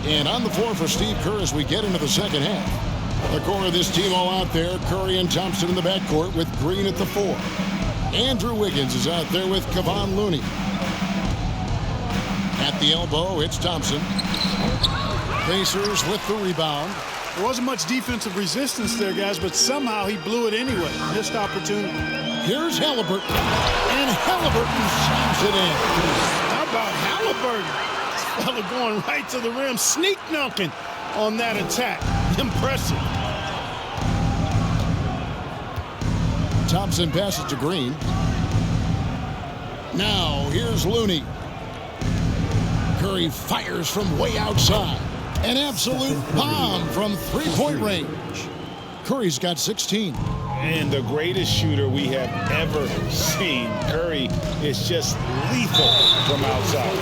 And on the floor for Steve Kerr as we get into the second half. The core of this team all out there. Curry and Thompson in the backcourt with Green at the 4. Andrew Wiggins is out there with Kevon Looney. At the elbow, it's Thompson. Pacers with the rebound. There wasn't much defensive resistance there, guys, but somehow he blew it anyway. Missed opportunity. Here's Haliburton. And Haliburton shoots it in. How about Haliburton? This fella going right to the rim, sneak dunking on that attack. Impressive. Thompson passes to Green. Now, here's Looney. Curry fires from way outside. An absolute bomb from three-point range. Curry's got 16. And the greatest shooter we have ever seen. Curry is just lethal from outside.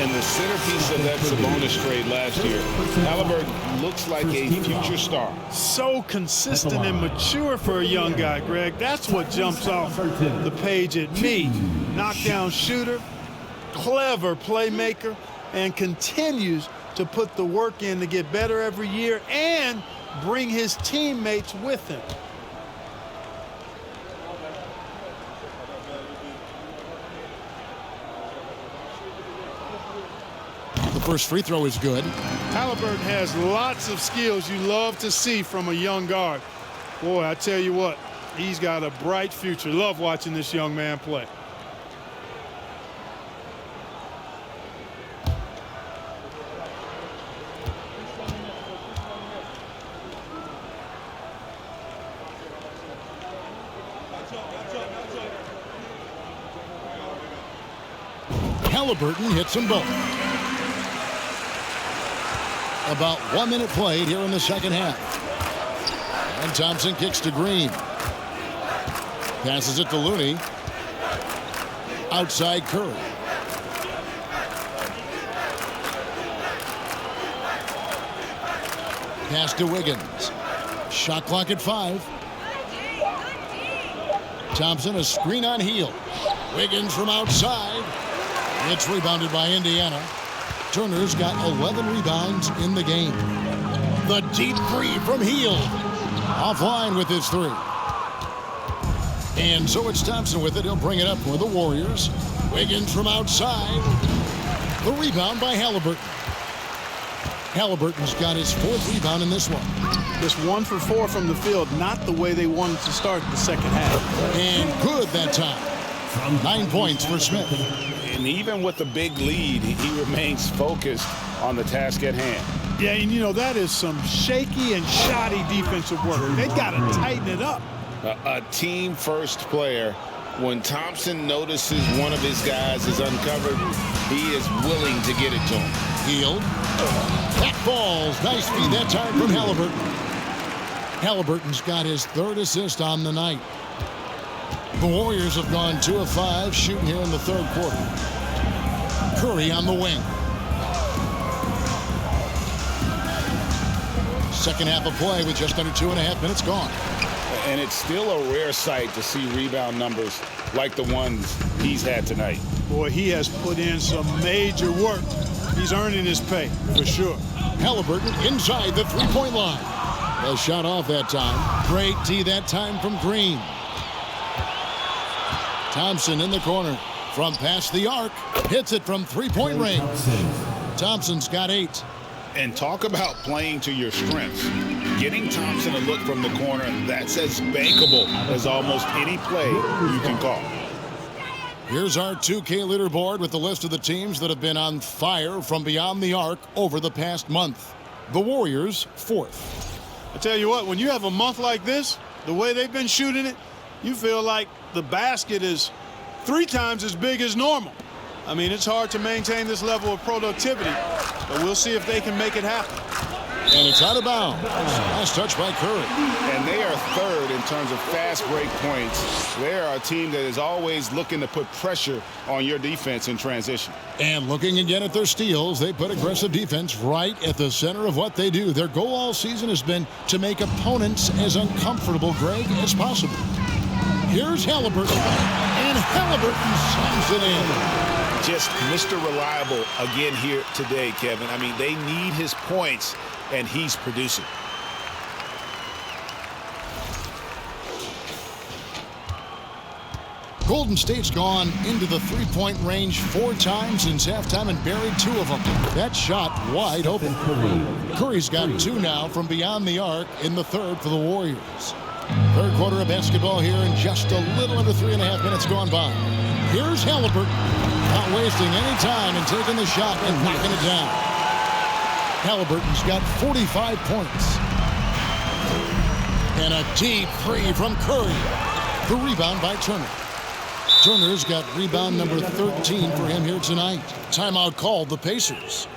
And the centerpiece of that Sabonis trade last year, Haliburton looks like a future star. So consistent and mature for a young guy, Greg. That's what jumps off the page at me. Knockdown shooter, clever playmaker, and continues to put the work in to get better every year and bring his teammates with him. The first free throw is good. Haliburton has lots of skills you love to see from a young guard. Boy, I tell you what, he's got a bright future. Love watching this young man play. Haliburton hits them both. About 1 minute played here in the second half. And Thompson kicks to Green. Passes it to Looney. Outside Curry. Pass to Wiggins. Shot clock at 5. Thompson, a screen on Heel. Wiggins from outside. It's rebounded by Indiana. Turner's got 11 rebounds in the game. The deep three from Heel. Offline with his 3. And so it's Thompson with it. He'll bring it up for the Warriors. Wiggins from outside. The rebound by Haliburton. Haliburton's got his 4th rebound in this one. Just 1 for 4 from the field. Not the way they wanted to start the second half. And good that time. 9 points for Smith. And even with the big lead, he remains focused on the task at hand. Yeah, and you know, that is some shaky and shoddy defensive work. They got to tighten it up. A team-first player. When Thompson notices one of his guys is uncovered, he is willing to get it to him. Field. That falls. Nice feed that time from Haliburton. Haliburton's got his third assist on the night. The Warriors have gone 2 of 5 shooting here in the third quarter. Curry on the wing. Second half of play with just under 2.5 minutes gone. And it's still a rare sight to see rebound numbers like the ones he's had tonight. Boy, he has put in some major work. He's earning his pay, for sure. Haliburton inside the three-point line. A shot off that time. Great D that time from Green. Thompson in the corner. From past the arc. Hits it from three-point range. Thompson's got 8. And talk about playing to your strengths. Getting Thompson a look from the corner, that's as bankable as almost any play you can call. Here's our 2K leaderboard with the list of the teams that have been on fire from beyond the arc over the past month. The Warriors, 4th. I tell you what, when you have a month like this, the way they've been shooting it, you feel like the basket is 3 times as big as normal. I mean, it's hard to maintain this level of productivity, but we'll see if they can make it happen. And it's out of bounds. Nice touch by Curry. And they are 3rd in terms of fast break points. They are a team that is always looking to put pressure on your defense in transition. And looking again at their steals, they put aggressive defense right at the center of what they do. Their goal all season has been to make opponents as uncomfortable, Greg, as possible. Here's Haliburton. And Haliburton slams it in. Just Mr. Reliable again here today, Kevin. I mean, they need his points, and he's producing. Golden State's gone into the three-point range 4 times since halftime and buried 2 of them. That shot wide open. Curry's got 2 now from beyond the arc in the third for the Warriors. Third quarter of basketball here and just a little under 3.5 minutes gone by. Here's Haliburton. Not wasting any time and taking the shot and knocking it down. Haliburton's got 45 points. And a deep 3 from Curry. The rebound by Turner. Turner's got rebound number 13 for him here tonight. Timeout called the Pacers.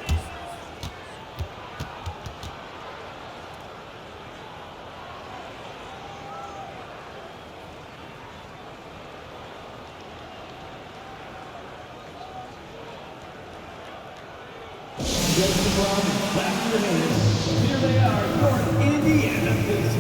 Here they are, your Indiana Pacers.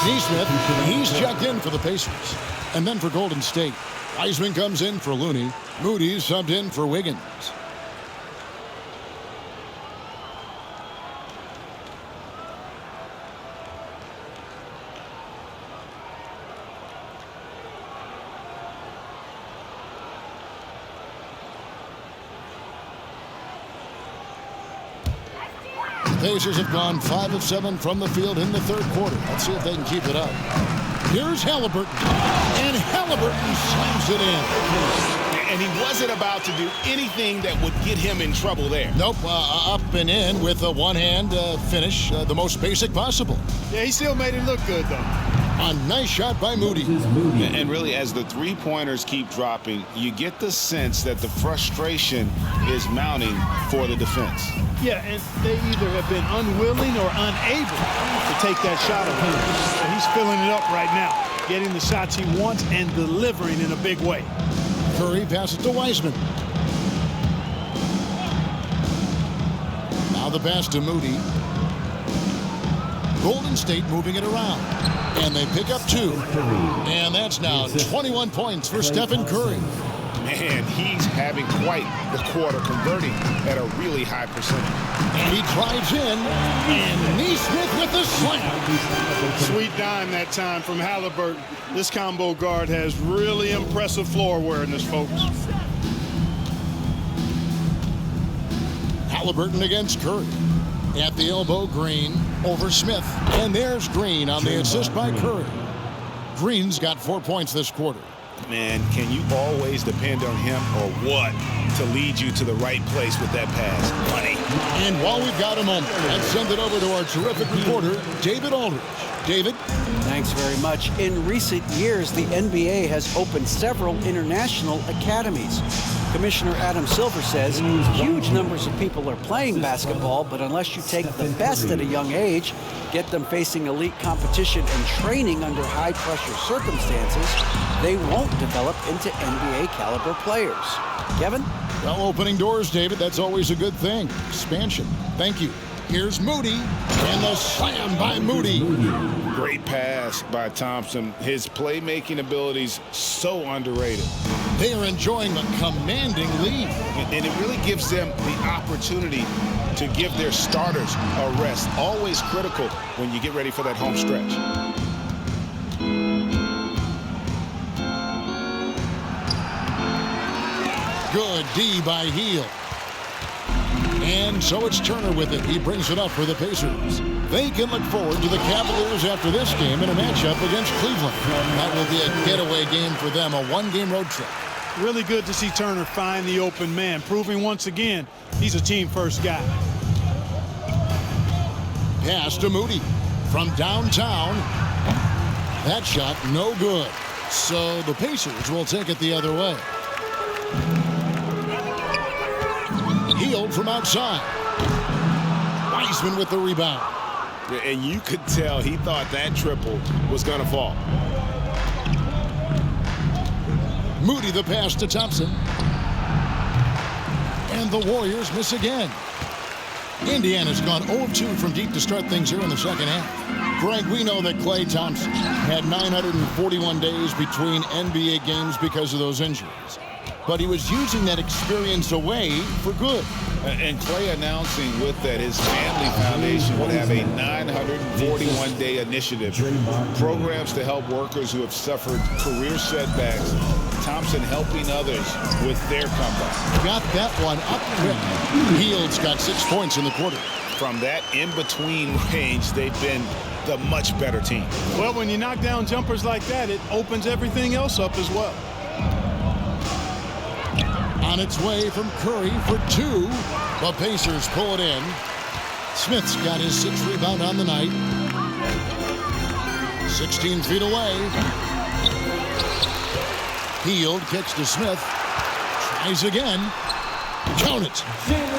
Neesmith, he's checked in for the Pacers. And then for Golden State, Wiseman comes in for Looney. Moody's subbed in for Wiggins. Pacers have gone 5 of 7 from the field in the third quarter. Let's see if they can keep it up. Here's Haliburton. And Haliburton slams it in. And he wasn't about to do anything that would get him in trouble there. Nope, up and in with a one-hand finish, the most basic possible. Yeah, he still made it look good, though. A nice shot by Moody. And really, as the three-pointers keep dropping, you get the sense that the frustration is mounting for the defense. Yeah, and they either have been unwilling or unable to take that shot of him. And he's filling it up right now, getting the shots he wants and delivering in a big way. Curry passes to Wiseman. Now the pass to Moody. Golden State moving it around. And they pick up 2. And that's now 21 points for Stephen Curry. Man, he's having quite the quarter, converting at a really high percentage. And he drives in, and Nesmith with the slam. Sweet dime that time from Haliburton. This combo guard has really impressive floor awareness, folks. Haliburton against Curry. At the elbow, Green over Smith. And there's Green on the assist by Curry. Green's got 4 points this quarter. Man, can you always depend on him or what to lead you to the right place with that pass? Money. And while we've got a moment, let's send it over to our terrific reporter, David Aldridge. David? Thanks very much. In recent years, the NBA has opened several international academies. Commissioner Adam Silver says huge numbers of people are playing basketball, but unless you take the best at a young age, get them facing elite competition and training under high-pressure circumstances, they won't develop into NBA-caliber players. Kevin? Well, opening doors, David, that's always a good thing. Expansion. Thank you. Here's Moody, and the slam by Moody. Great pass by Thompson. His playmaking abilities so underrated. They are enjoying a commanding lead. And it really gives them the opportunity to give their starters a rest. Always critical when you get ready for that home stretch. Good D by Hield. And so it's Turner with it. He brings it up for the Pacers. They can look forward to the Cavaliers after this game in a matchup against Cleveland. That will be a getaway game for them, a one-game road trip. Really good to see Turner find the open man, proving once again he's a team-first guy. Pass to Moody from downtown. That shot no good. So the Pacers will take it the other way. Hield from outside. Wiseman with the rebound. And you could tell he thought that triple was going to fall. Moody the pass to Thompson. And the Warriors miss again. Indiana's gone 0-2 from deep to start things here in the second half. Greg, we know that Klay Thompson had 941 days between NBA games because of those injuries. But he was using that experience away for good. And Klay announcing with that his family foundation would have a 941-day initiative. Programs to help workers who have suffered career setbacks. Thompson helping others with their comeback. Got that one up quick. Hield's got 6 points in the quarter. From that in-between range, they've been the much better team. Well, when you knock down jumpers like that, it opens everything else up as well. On its way from Curry for 2. The Pacers pull it in. Smith's got his 6th rebound on the night. 16 feet away. Hield kicks to Smith. Tries again. Count it.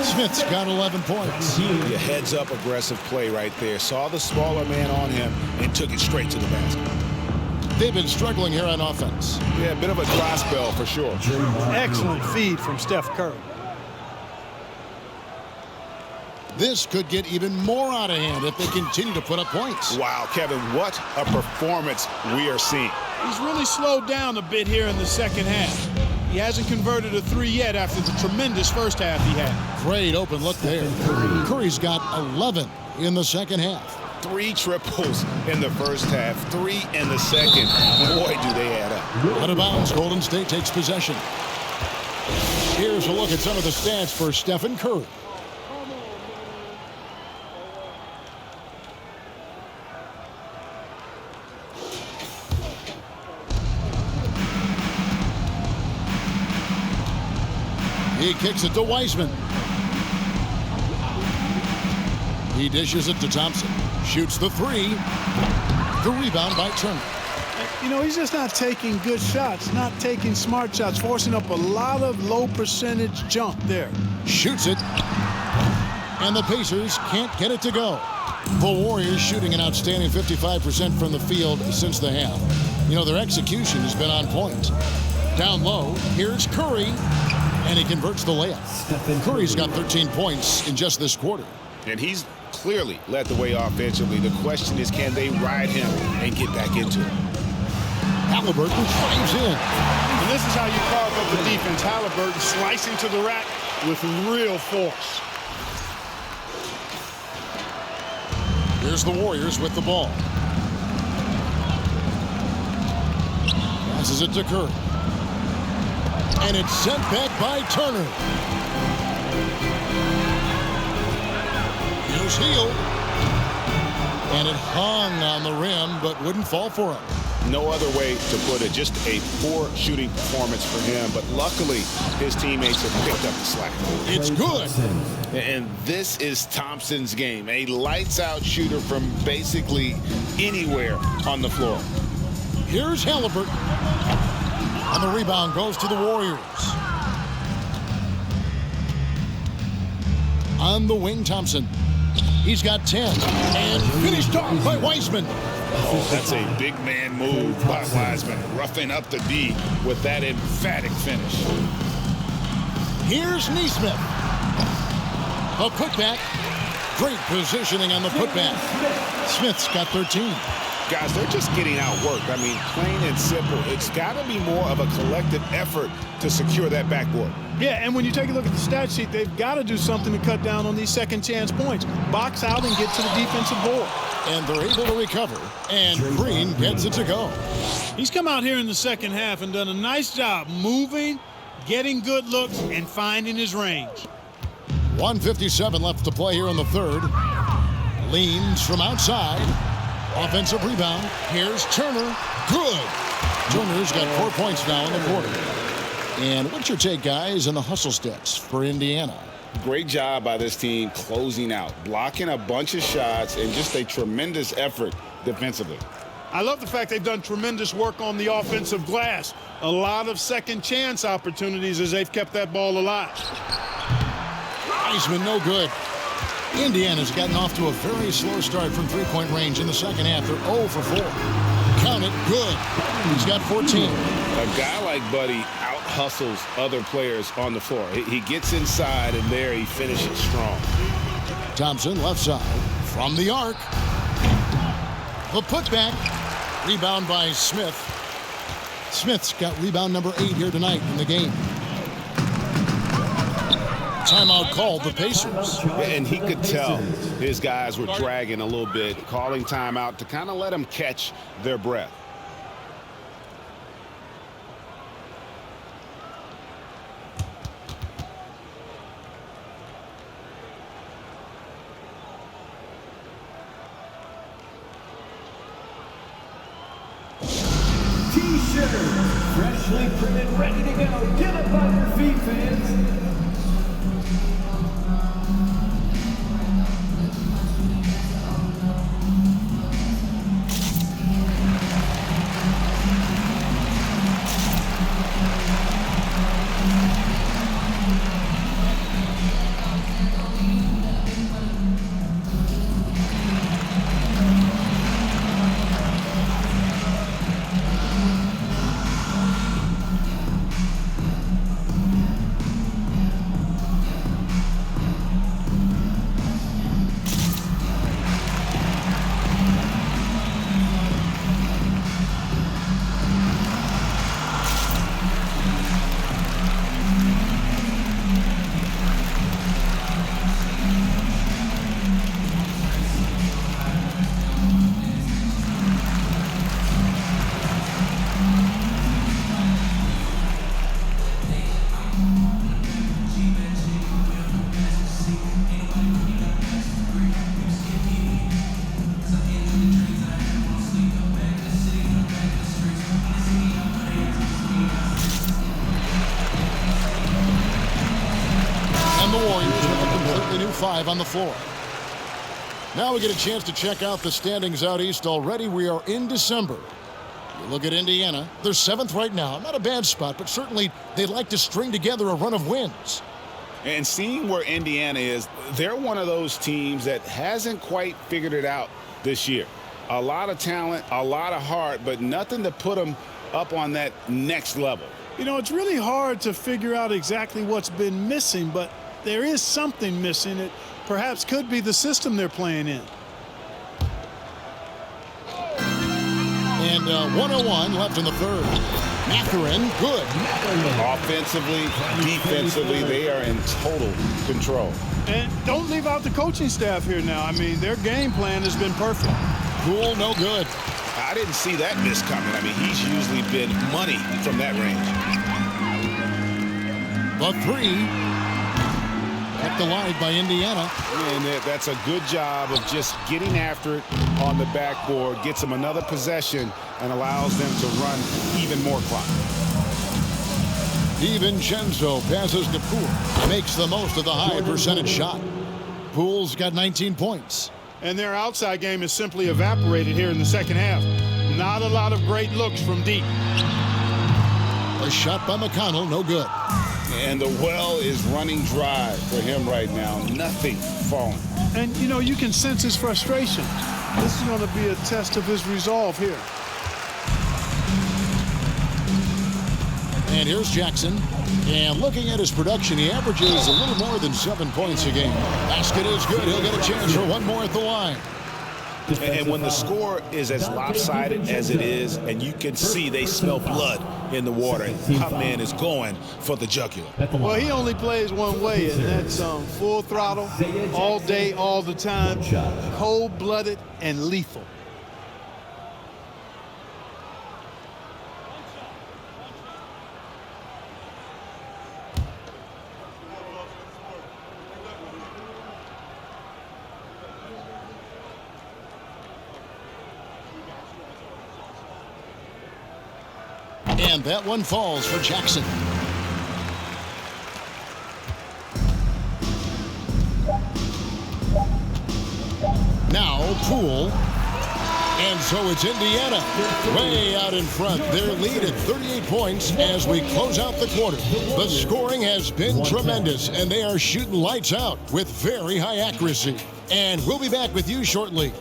Smith's got 11 points. Yeah, heads-up aggressive play right there. Saw the smaller man on him and took it straight to the basket. They've been struggling here on offense. Yeah, a bit of a dry spell for sure. Excellent feed from Steph Curry. This could get even more out of hand if they continue to put up points. Wow, Kevin, what a performance we are seeing. He's really slowed down a bit here in the second half. He hasn't converted a 3 yet after the tremendous first half he had. Great open look there. Curry's got 11 in the second half. 3 triples in the first half, 3 in the second. Boy, do they add up. Out of bounds, Golden State takes possession. Here's a look at some of the stats for Stephen Curry. He kicks it to Wiseman. He dishes it to Thompson. Shoots the three. The rebound by Turner. You know, he's just not taking good shots, not taking smart shots, forcing up a lot of low percentage jump there. Shoots it. And the Pacers can't get it to go. The Warriors shooting an outstanding 55% from the field since the half. You know, their execution has been on point. Down low, here's Curry, and he converts the layup. Curry's got 13 points in just this quarter. And he's clearly led the way offensively. The question is, can they ride him and get back into it? Haliburton drives in. And this is how you carve up the defense. Haliburton slicing to the rack with real force. Here's the Warriors with the ball. Passes it to Curry. And it's sent back by Turner. Here's Hield. And it hung on the rim, but wouldn't fall for him. No other way to put it. Just a poor shooting performance for him. But luckily, his teammates have picked up the slack. It's good. And this is Thompson's game. A lights-out shooter from basically anywhere on the floor. Here's Haliburton. And the rebound goes to the Warriors. On the wing, Thompson. He's got 10. And finished off by Wiseman. Oh, that's a big man move by Wiseman, roughing up the D with that emphatic finish. Here's Nesmith. A putback. Great positioning on the putback. Smith's got 13. Guys, they're just getting outworked. I mean, plain and simple. It's got to be more of a collective effort to secure that backboard. Yeah, and when you take a look at the stat sheet, they've got to do something to cut down on these second chance points. Box out and get to the defensive board. And they're able to recover. And Green gets it to go. He's come out here in the second half and done a nice job moving, getting good looks, and finding his range. 1:57 left to play here in the third. Leans from outside. Offensive rebound. Here's Turner. Good. Turner's got 4 points now in the quarter. And what's your take, guys, on the hustle steps for Indiana? Great job by this team closing out, blocking a bunch of shots, and just a tremendous effort defensively. I love the fact they've done tremendous work on the offensive glass. A lot of second chance opportunities as they've kept that ball alive. Wiseman, no good. Indiana's gotten off to a very slow start from three-point range in the second half. They're 0 for 4. Count it, good. He's got 14. A guy like Buddy out-hustles other players on the floor. He gets inside, and there he finishes strong. Thompson, left side, from the arc. The putback. Rebound by Smith. Smith's got rebound number 8 here tonight in the game. Timeout called the Pacers. And he could tell his guys were dragging a little bit, calling timeout to kind of let them catch their breath. T-shirts, freshly printed, ready to go. Get up on your feet, fans. They knew 5 on the floor. Now we get a chance to check out the standings out east already. We are in December. You look at Indiana. They're 7th right now. Not a bad spot, but certainly they'd like to string together a run of wins. And seeing where Indiana is, they're one of those teams that hasn't quite figured it out this year. A lot of talent, a lot of heart, but nothing to put them up on that next level. You know, it's really hard to figure out exactly what's been missing, but there is something missing. It perhaps could be the system they're playing in. And 101 left in the third. Mathurin, good. Offensively, defensively, they are in total control. And don't leave out the coaching staff here now. I mean, their game plan has been perfect. Poole, no good. I didn't see that miss coming. I mean, he's usually been money from that range. The 3. Kept alive by Indiana. And that's a good job of just getting after it on the backboard. Gets them another possession and allows them to run even more clock. DiVincenzo passes to Poole. Makes the most of the high percentage shot. Poole's got 19 points. And their outside game is simply evaporated here in the second half. Not a lot of great looks from deep. A shot by McConnell, no good. And the well is running dry for him right now. Nothing falling. And, you know, you can sense his frustration. This is going to be a test of his resolve here. And here's Jackson. And looking at his production, he averages a little more than 7 points a game. Basket is good. He'll get a chance for one more at the line. And when the score is as lopsided as it is, and you can see they smell blood in the water, my man is going for the jugular. Well, he only plays one way, and that's full throttle, all day, all the time, cold-blooded and lethal. And that one falls for Jackson. Now Poole. And so it's Indiana way out in front. Their lead at 38 points as we close out the quarter. The scoring has been tremendous, and they are shooting lights out with very high accuracy. And we'll be back with you shortly.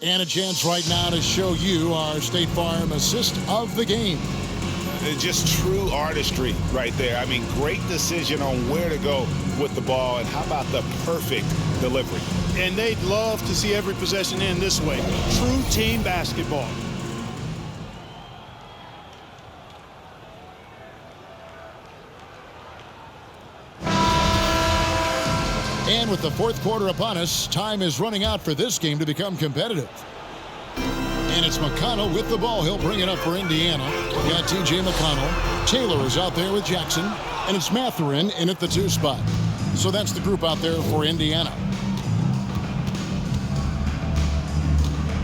And a chance right now to show you our State Farm assist of the game. Just true artistry right there. I mean, great decision on where to go with the ball, and how about the perfect delivery. And they'd love to see every possession end this way. True team basketball. And with the fourth quarter upon us, time is running out for this game to become competitive. And it's McConnell with the ball. He'll bring it up for Indiana. We got T.J. McConnell. Taylor is out there with Jackson. And it's Mathurin in at the 2 spot. So that's the group out there for Indiana.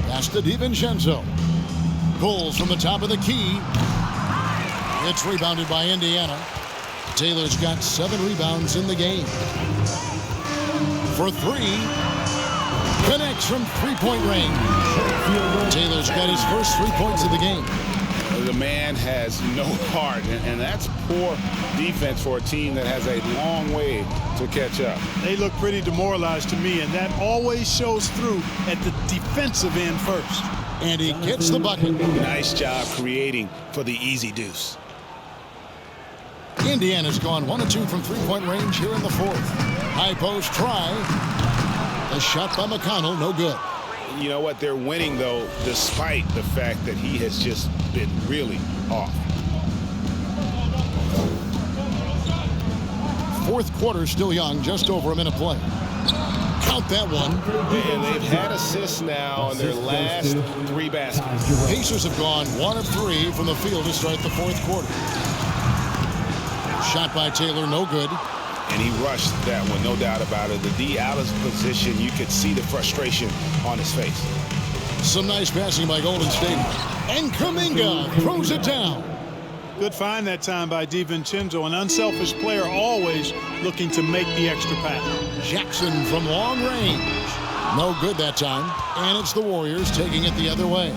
Pass to DiVincenzo. Pulls from the top of the key. It's rebounded by Indiana. Taylor's got 7 rebounds in the game. For 3, Connects from three-point range. Taylor's got his first 3 points of the game. The man has no heart, and that's poor defense for a team that has a long way to catch up. They look pretty demoralized to me, and that always shows through at the defensive end first. And he gets the bucket. Nice job creating for the easy deuce. Indiana's gone 1 of 2 from three-point range here in the fourth. High post try. A shot by McConnell, no good. You know what? They're winning, though, despite the fact that he has just been really off. Fourth quarter still young, just over a minute play. Count that one. And they've had assists now in their last 3 baskets. Pacers have gone 1 of 3 from the field to start the fourth quarter. Shot by Taylor, no good. And he rushed that one, no doubt about it. The D out of position, you could see the frustration on his face. Some nice passing by Golden State. And Kuminga throws it down. Good find that time by DiVincenzo, an unselfish player always looking to make the extra pass. Jackson from long range. No good that time. And it's the Warriors taking it the other way.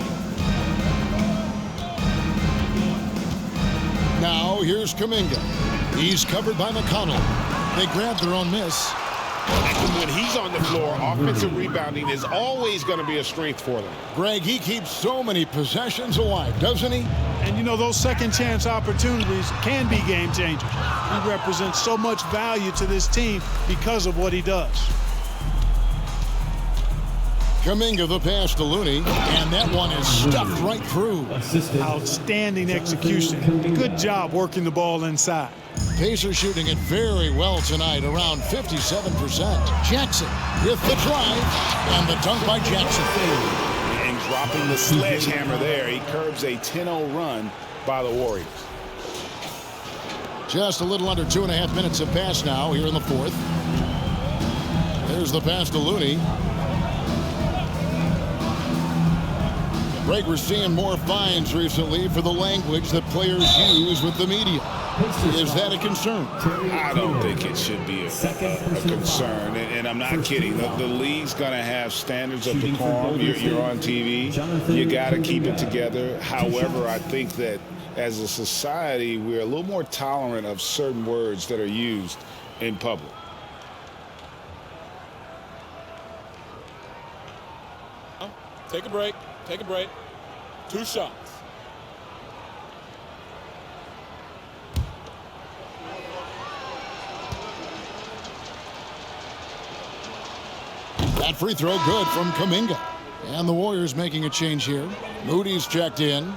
Now here's Kuminga. He's covered by McConnell. They grab their own miss. When he's on the floor, offensive rebounding is always going to be a strength for them. Greg, he keeps so many possessions alive, doesn't he? And you know, those second chance opportunities can be game changers. He represents so much value to this team because of what he does. Kuminga the pass to Looney, and that one is stuffed right through. Outstanding execution. Good job working the ball inside. Pacers shooting it very well tonight, around 57%. Jackson with the drive, and the dunk by Jackson. And dropping the sledgehammer there, he curbs a 10-0 run by the Warriors. Just a little under 2.5 minutes have passed now here in the fourth. There's the pass to Looney. Greg, we're seeing more fines recently for the language that players use with the media. Is that a concern? I don't think it should be a concern, and I'm not kidding. The league's going to have standards of decorum. You're on TV. You got to keep it together. However, I think that as a society, we're a little more tolerant of certain words that are used in public. Take a break. Take a break. 2 shots. That free throw good from Kuminga. And the Warriors making a change here. Moody's checked in.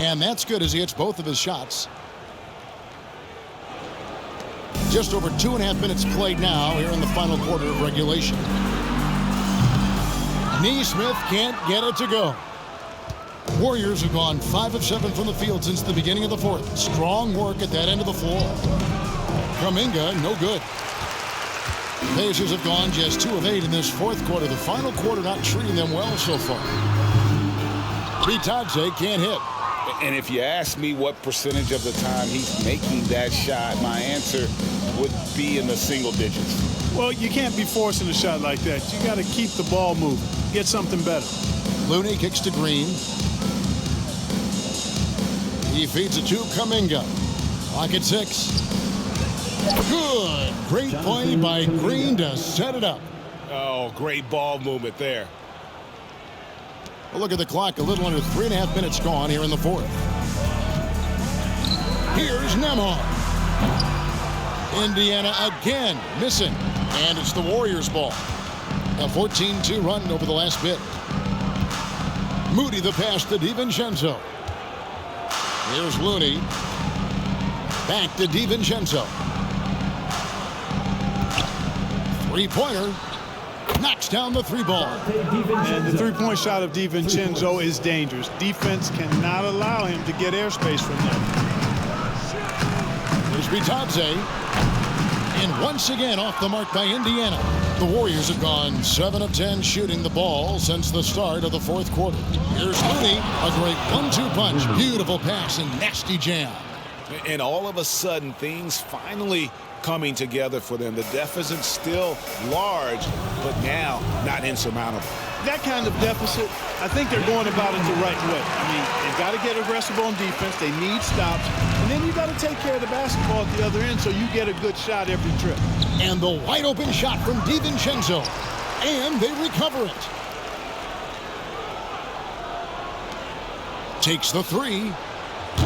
And that's good as he hits both of his shots. Just over 2.5 minutes played now here in the final quarter of regulation. Neesmith can't get it to go. Warriors have gone 5 of 7 from the field since the beginning of the fourth. Strong work at that end of the floor. Kuminga, no good. Pacers have gone just 2 of 8 in this fourth quarter. The final quarter not treating them well so far. Bitadze can't hit. And if you ask me what percentage of the time he's making that shot, my answer would be in the single digits. Well, you can't be forcing a shot like that. You got to keep the ball moving. Get something better. Looney kicks to Green. He feeds it to Kuminga. Clock at 6. Good. Great play by Green to set it up. Oh, great ball movement there. Well, look at the clock. A little under 3.5 minutes gone here in the fourth. Here's Nembhard. Indiana again missing. And it's the Warriors' ball. A 14-2 run over the last bit. Moody the pass to DiVincenzo. Here's Looney. Back to DiVincenzo. Three-pointer. Knocks down the 3-ball. And the 3-point shot of DiVincenzo is dangerous. Defense cannot allow him to get airspace from there. Here's Bitadze. And once again off the mark by Indiana. The Warriors have gone 7 of 10 shooting the ball since the start of the fourth quarter. Here's Looney, a great 1-2 punch. Beautiful pass and nasty jam. And all of a sudden, things finally coming together for them. The deficit's still large, but now not insurmountable. That kind of deficit, I think they're going about it the right way. I mean, they've got to get aggressive on defense. They need stops. And then you got to take care of the basketball at the other end so you get a good shot every trip. And the wide open shot from DiVincenzo. And they recover it. Takes the three.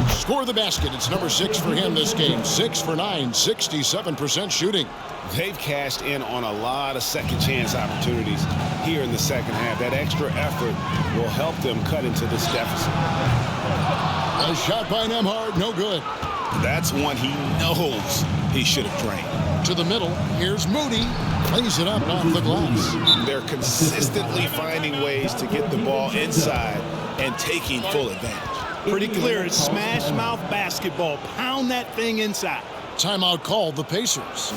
Score the basket. It's number 6 for him this game. 6 for 9, 67% shooting. They've cashed in on a lot of second chance opportunities here in the second half. That extra effort will help them cut into this deficit. A shot by Nembhard, no good. That's one he knows he should have drained. To the middle, here's Moody. Plays it up off the glass. They're consistently finding ways to get the ball inside and taking full advantage. Pretty clear, it's smash mouth basketball. Pound that thing inside. Timeout called the Pacers.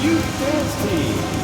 Youth Dance Team.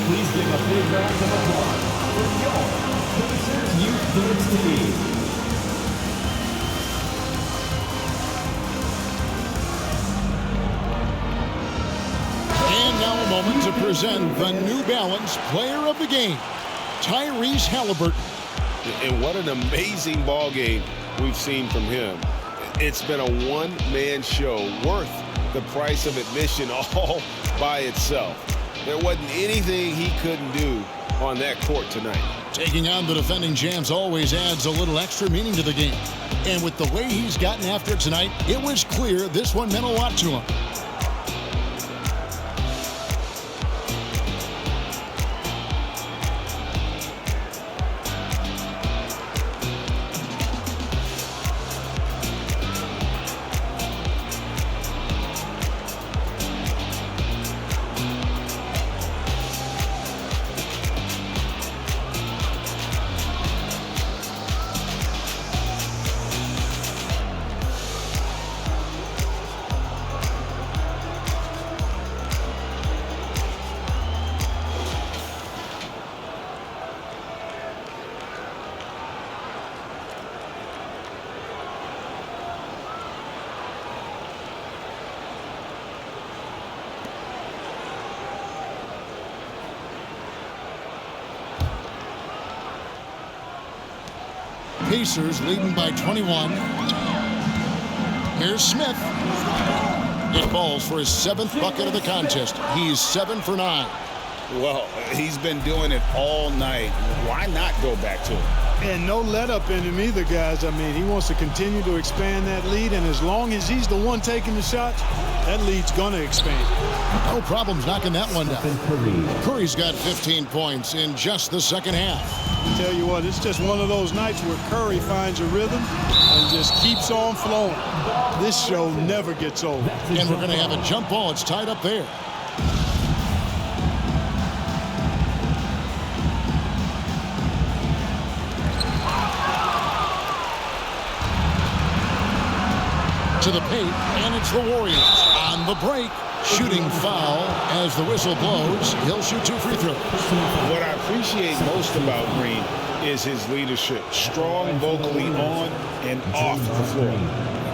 Please give a big round of applause for your Pacers Youth Dance Team. And now a moment to present the New Balance Player of the Game, Tyrese Haliburton. And what an amazing ball game we've seen from him. It's been a one-man show worth the price of admission all by itself. There wasn't anything he couldn't do on that court tonight. Taking on the defending champs always adds a little extra meaning to the game. And with the way he's gotten after it tonight, it was clear this one meant a lot to him. Pacers leading by 21. Here's Smith. It falls for his 7th bucket of the contest. He's 7 for 9. Well, he's been doing it all night. Why not go back to him? And no let up in him either, guys. I mean, he wants to continue to expand that lead, and as long as he's the one taking the shots, that lead's going to expand. No problems knocking that one down. Curry's got 15 points in just the second half. I tell you what, it's just one of those nights where Curry finds a rhythm and just keeps on flowing. This show never gets old. And we're going to have a jump ball. It's tied up there. To the paint, and it's the Warriors. On the break, shooting foul as the whistle blows. He'll shoot 2 free throws. What I appreciate most about Green is his leadership. Strong vocally on and off the floor.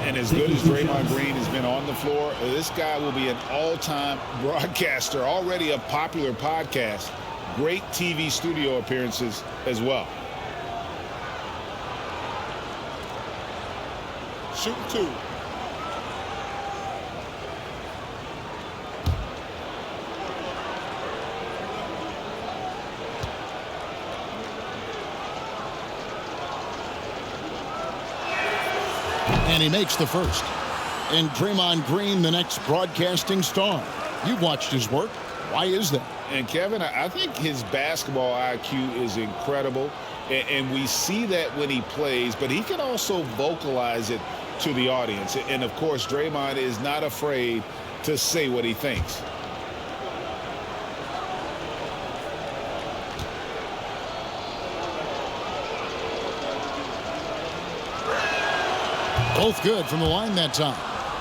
And as good as Draymond Green has been on the floor, this guy will be an all-time broadcaster, already a popular podcast. Great TV studio appearances as well. Shoot 2. And he makes the first. And Draymond Green, the next broadcasting star. You've watched his work. Why is that? And Kevin, I think his basketball IQ is incredible. And we see that when he plays, but he can also vocalize it to the audience. And of course, Draymond is not afraid to say what he thinks. Both good from the line that time.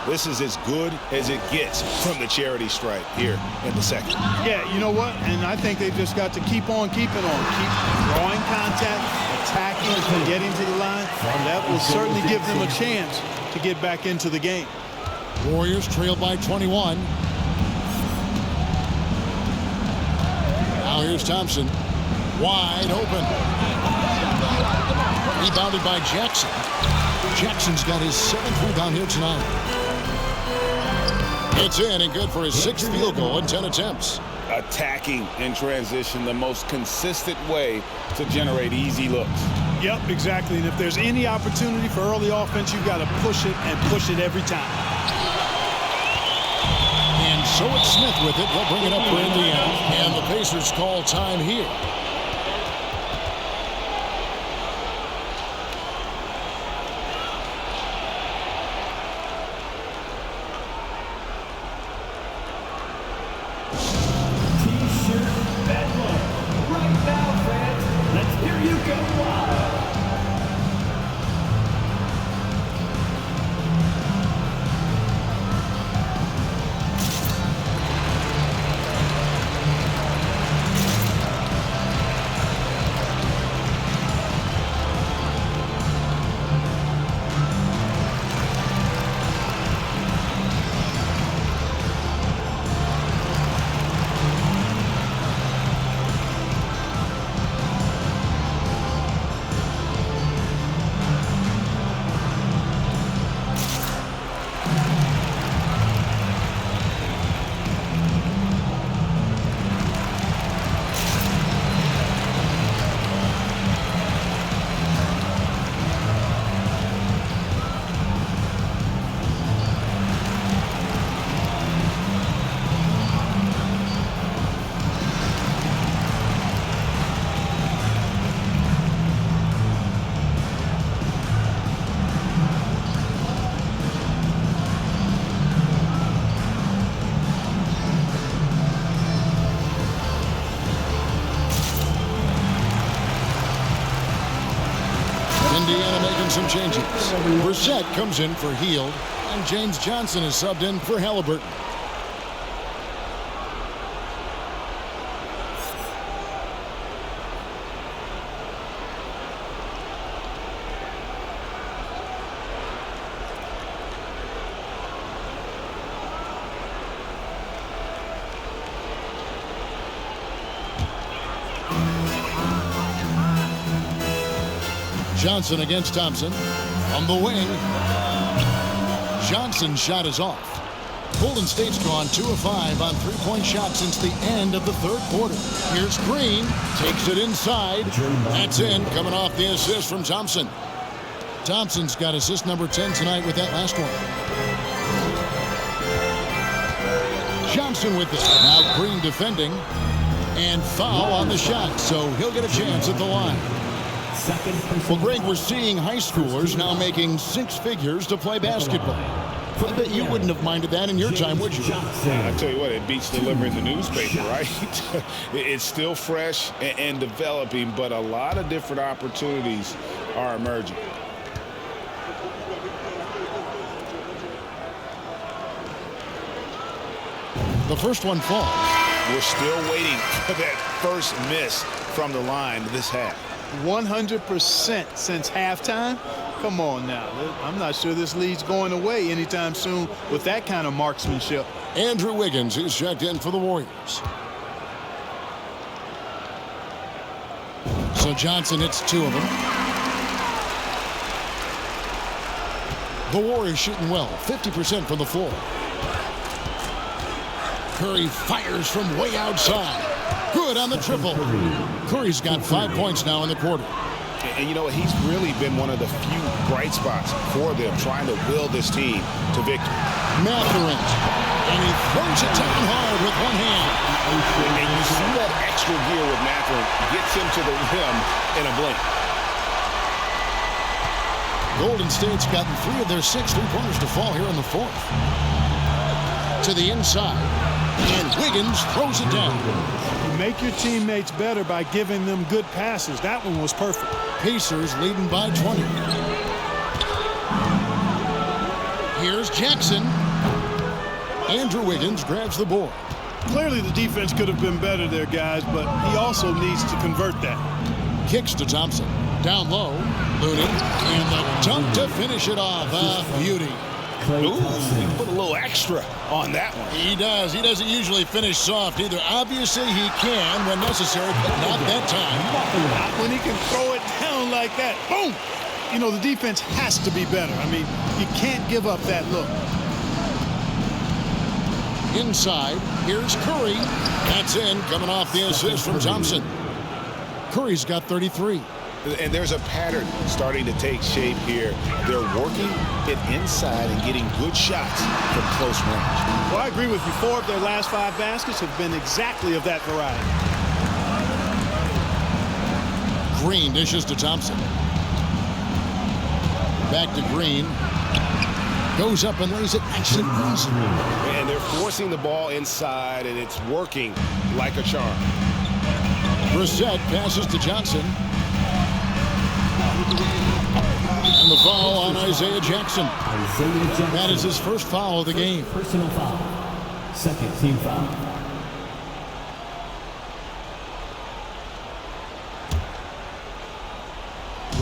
This is as good as it gets from the charity stripe here in the second. Yeah, you know what? And I think they've just got to keep on keeping on. Keep drawing contact, attacking, getting to the line. That will certainly give them a chance to get back into the game. Warriors trail by 21. Now here's Thompson. Wide open. Rebounded by Jackson. Jackson's got his 7th rebound here tonight. It's in and good for his 6th field goal in 10 attempts. Attacking in transition, the most consistent way to generate easy looks. Yep, exactly. And if there's any opportunity for early offense, you've got to push it and push it every time. And so it's Smith with it. They'll bring it up for Indiana. And the Pacers call time here. Indiana making some changes. Brissett comes in for Hield, and James Johnson is subbed in for Haliburton. Johnson against Thompson. On the wing. Johnson's shot is off. Golden State's gone 2 of 5 on three-point shots since the end of the third quarter. Here's Green. Takes it inside. That's in. Coming off the assist from Thompson. Thompson's got assist number 10 tonight with that last one. Johnson with it. Now Green defending. And foul on the shot. So he'll get a chance at the line. Well, Greg, we're seeing high schoolers now making 6 figures to play basketball. I bet you wouldn't have minded that in your time, would you? I tell you what, it beats delivering the newspaper, right? It's still fresh and developing, but a lot of different opportunities are emerging. The first one falls. We're still waiting for that first miss from the line this half. 100% since halftime? Come on now. I'm not sure this lead's going away anytime soon with that kind of marksmanship. Andrew Wiggins is checked in for the Warriors. So Johnson hits 2 of them. The Warriors shooting well, 50% from the floor. Curry fires from way outside. Good on the triple. Curry's got 5 points now in the quarter. And you know, he's really been one of the few bright spots for them, trying to will this team to victory. Mathurin. And he throws it down hard with one hand. And you see that extra gear with Mathurin. Gets him to the rim in a blink. Golden State's gotten 3 of their 6 3-pointers to fall here in the fourth. To the inside. And Wiggins throws it down. You make your teammates better by giving them good passes. That one was perfect. Pacers leading by 20. Here's Jackson. Andrew Wiggins grabs the board. Clearly the defense could have been better there, guys, but he also needs to convert that. Kicks to Thompson. Down low. Looney. And the dunk to finish it off. Beauty. Ooh, he put a little extra on that one. He does. He doesn't usually finish soft either. Obviously, he can when necessary, but not that time. Not when he can throw it down like that. Boom! You know, the defense has to be better. I mean, you can't give up that look. Inside, here's Curry. That's in, coming off the assist from Thompson. Curry's got 33. And there's a pattern starting to take shape here. They're working it inside and getting good shots from close range. Well, I agree with you. 4 of their last 5 baskets have been exactly of that variety. Green dishes to Thompson. Back to Green. Goes up and lays it nice and easy. And they're forcing the ball inside, and it's working like a charm. Brissett passes to Johnson. And the foul on Isaiah Jackson. That is his first foul of the game. Personal foul. Second team foul.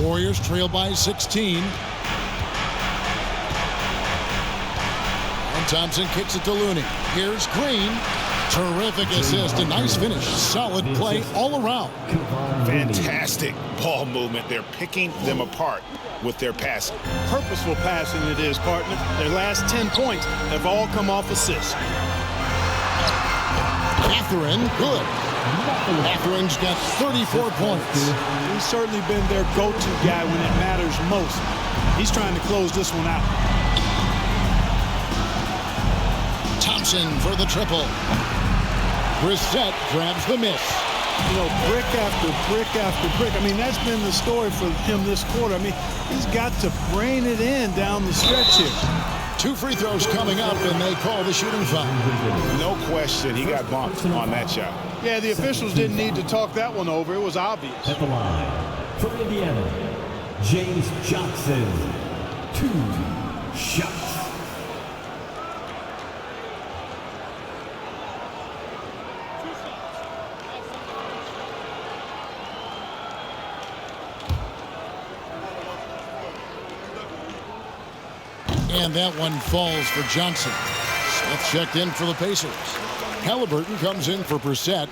Warriors trail by 16. And Thompson kicks it to Looney. Here's Green. Terrific assist, a nice finish. Solid play all around. Fantastic ball movement. They're picking them apart with their passing. Purposeful passing it is, partner. Their last 10 points have all come off assists. Mathurin, good. Mathurin's got 34 points. He's certainly been their go-to guy when it matters most. He's trying to close this one out. Thompson for the triple. Brissett grabs the miss. You know, brick after brick after brick. I mean, that's been the story for him this quarter. I mean, he's got to brain it in down the stretch here. 2 free throws coming up, and they call the shooting foul. No question, he got bumped on that shot. Yeah, the officials didn't need to talk that one over. It was obvious. At the line, for Indiana, James Johnson. 2 shots. And that one falls for Johnson. Smith checked in for the Pacers. Haliburton comes in for Brissett.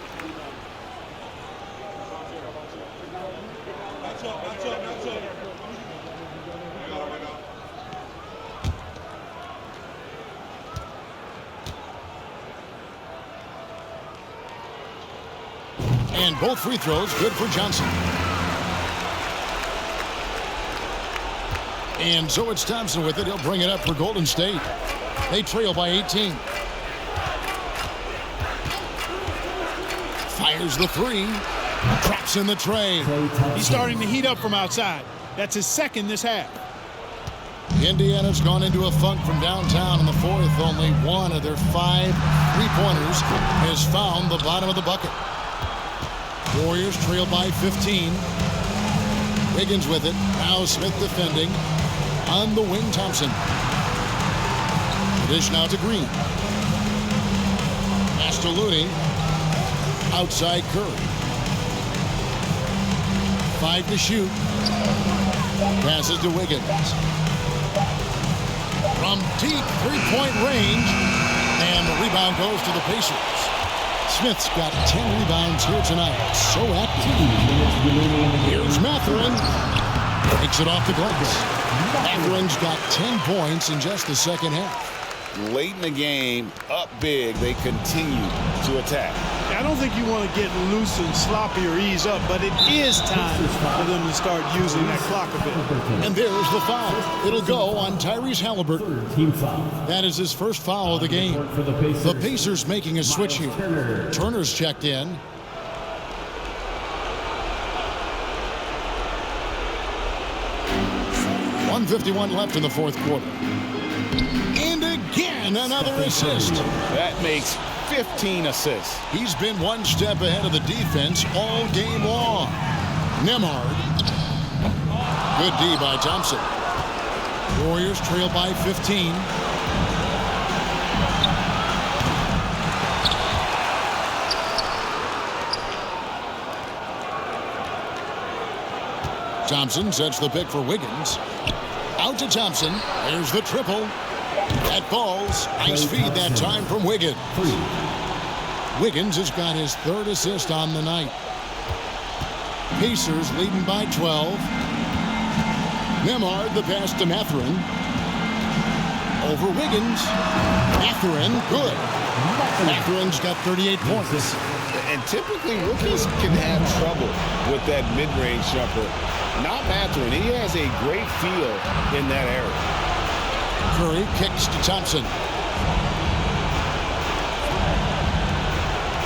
And both free throws good for Johnson. And so it's Thompson with it. He'll bring it up for Golden State. They trail by 18. Fires the 3. Drops in the tray. He's starting to heat up from outside. That's his second this half. Indiana's gone into a funk from downtown in the fourth. Only 1 of their 5 3-pointers has found the bottom of the bucket. Warriors trail by 15. Wiggins with it. Now Smith defending. On the wing, Thompson. Dish now to Green. Pass to Looney. Outside Curry. 5 to shoot. Passes to Wiggins. From deep three-point range. And the rebound goes to the Pacers. Smith's got 10 rebounds here tonight. So active. Here's Mathurin. Takes it off the glass. Mathurin's got 10 points in just the second half. Late in the game, up big, they continue to attack. I don't think you want to get loose and sloppy or ease up, but it is time for them to start using that clock a bit. And there's the foul. It'll go on Tyrese Haliburton. Team foul. That is his first foul of the game. The Pacers making a switch here. Turner's checked in. .151 left in the fourth quarter. And again, another assist. That makes 15 assists. He's been one step ahead of the defense all game long. Nembhard. Good D by Thompson. Warriors trail by 15. Thompson sets the pick for Wiggins. Out to Thompson. There's the triple. That falls. Nice feed that time from Wiggins. Wiggins has got his third assist on the night. Pacers leading by 12. Nembhard, the pass to Mathurin. Over Wiggins. Mathurin, good. Mathurin's got 38 points. And typically rookies can have trouble with that mid-range jumper. Not Mathurin. He has a great feel in that area. Curry kicks to Thompson.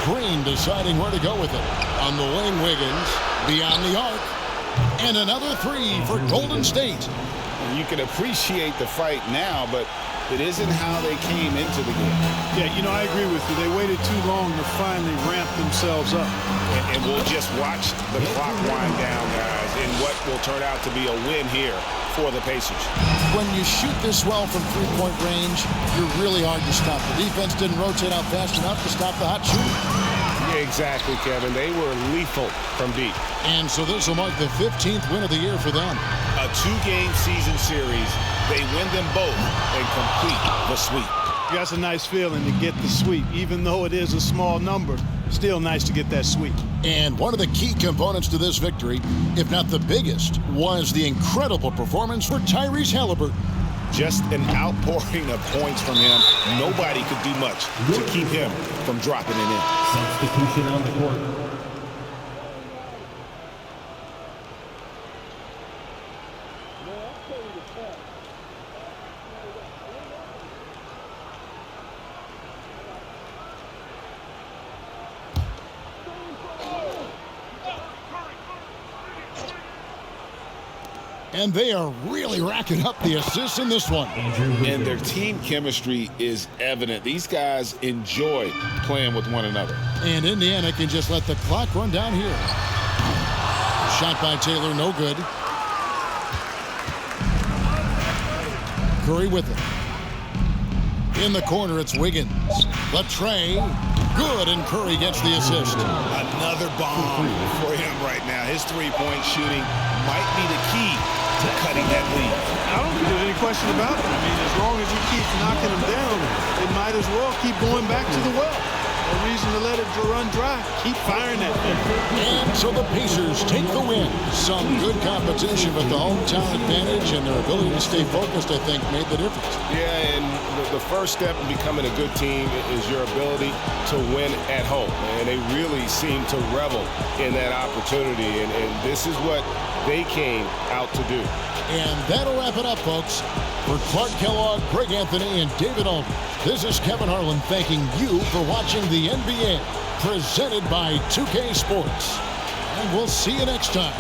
Green deciding where to go with it. On the wing, Wiggins. Beyond the arc. And another three for Golden State. You can appreciate the fight now, but it isn't how they came into the game. Yeah, you know, I agree with you. They waited too long to finally ramp themselves up. And we'll just watch the clock wind down, guys, in what will turn out to be a win here for the Pacers. When you shoot this well from three-point range, you're really hard to stop. The defense didn't rotate out fast enough to stop the hot shooting. Yeah, exactly, Kevin. They were lethal from deep. And so this will mark the 15th win of the year for them. A two-game season series. They win them both and complete the sweep. That's a nice feeling to get the sweep, even though it is a small number. Still nice to get that sweep. And one of the key components to this victory, if not the biggest, was the incredible performance for Tyrese Haliburton. Just an outpouring of points from him. Nobody could do much to keep him from dropping it in. Substitution on the court. And they are really racking up the assists in this one. And their team chemistry is evident. These guys enjoy playing with one another. And Indiana can just let the clock run down here. Shot by Taylor, no good. Curry with it. In the corner, it's Wiggins. Latre, good, and Curry gets the assist. Another bomb for him right now. His three-point shooting might be the key to cutting that lead. I don't think there's any question about it. I mean, as long as you keep knocking them down, they might as well keep going back to the well. No reason to let it run dry. Keep firing that thing. And so the Pacers take the win. Some good competition, but the hometown advantage and their ability to stay focused, I think, made the difference. Yeah, and the first step in becoming a good team is your ability to win at home. And they really seem to revel in that opportunity. And this is what they came out to do. And that'll wrap it up, folks. For Clark Kellogg, Greg Anthony, and David Aldridge, this is Kevin Harlan thanking you for watching the NBA, presented by 2K Sports. And we'll see you next time.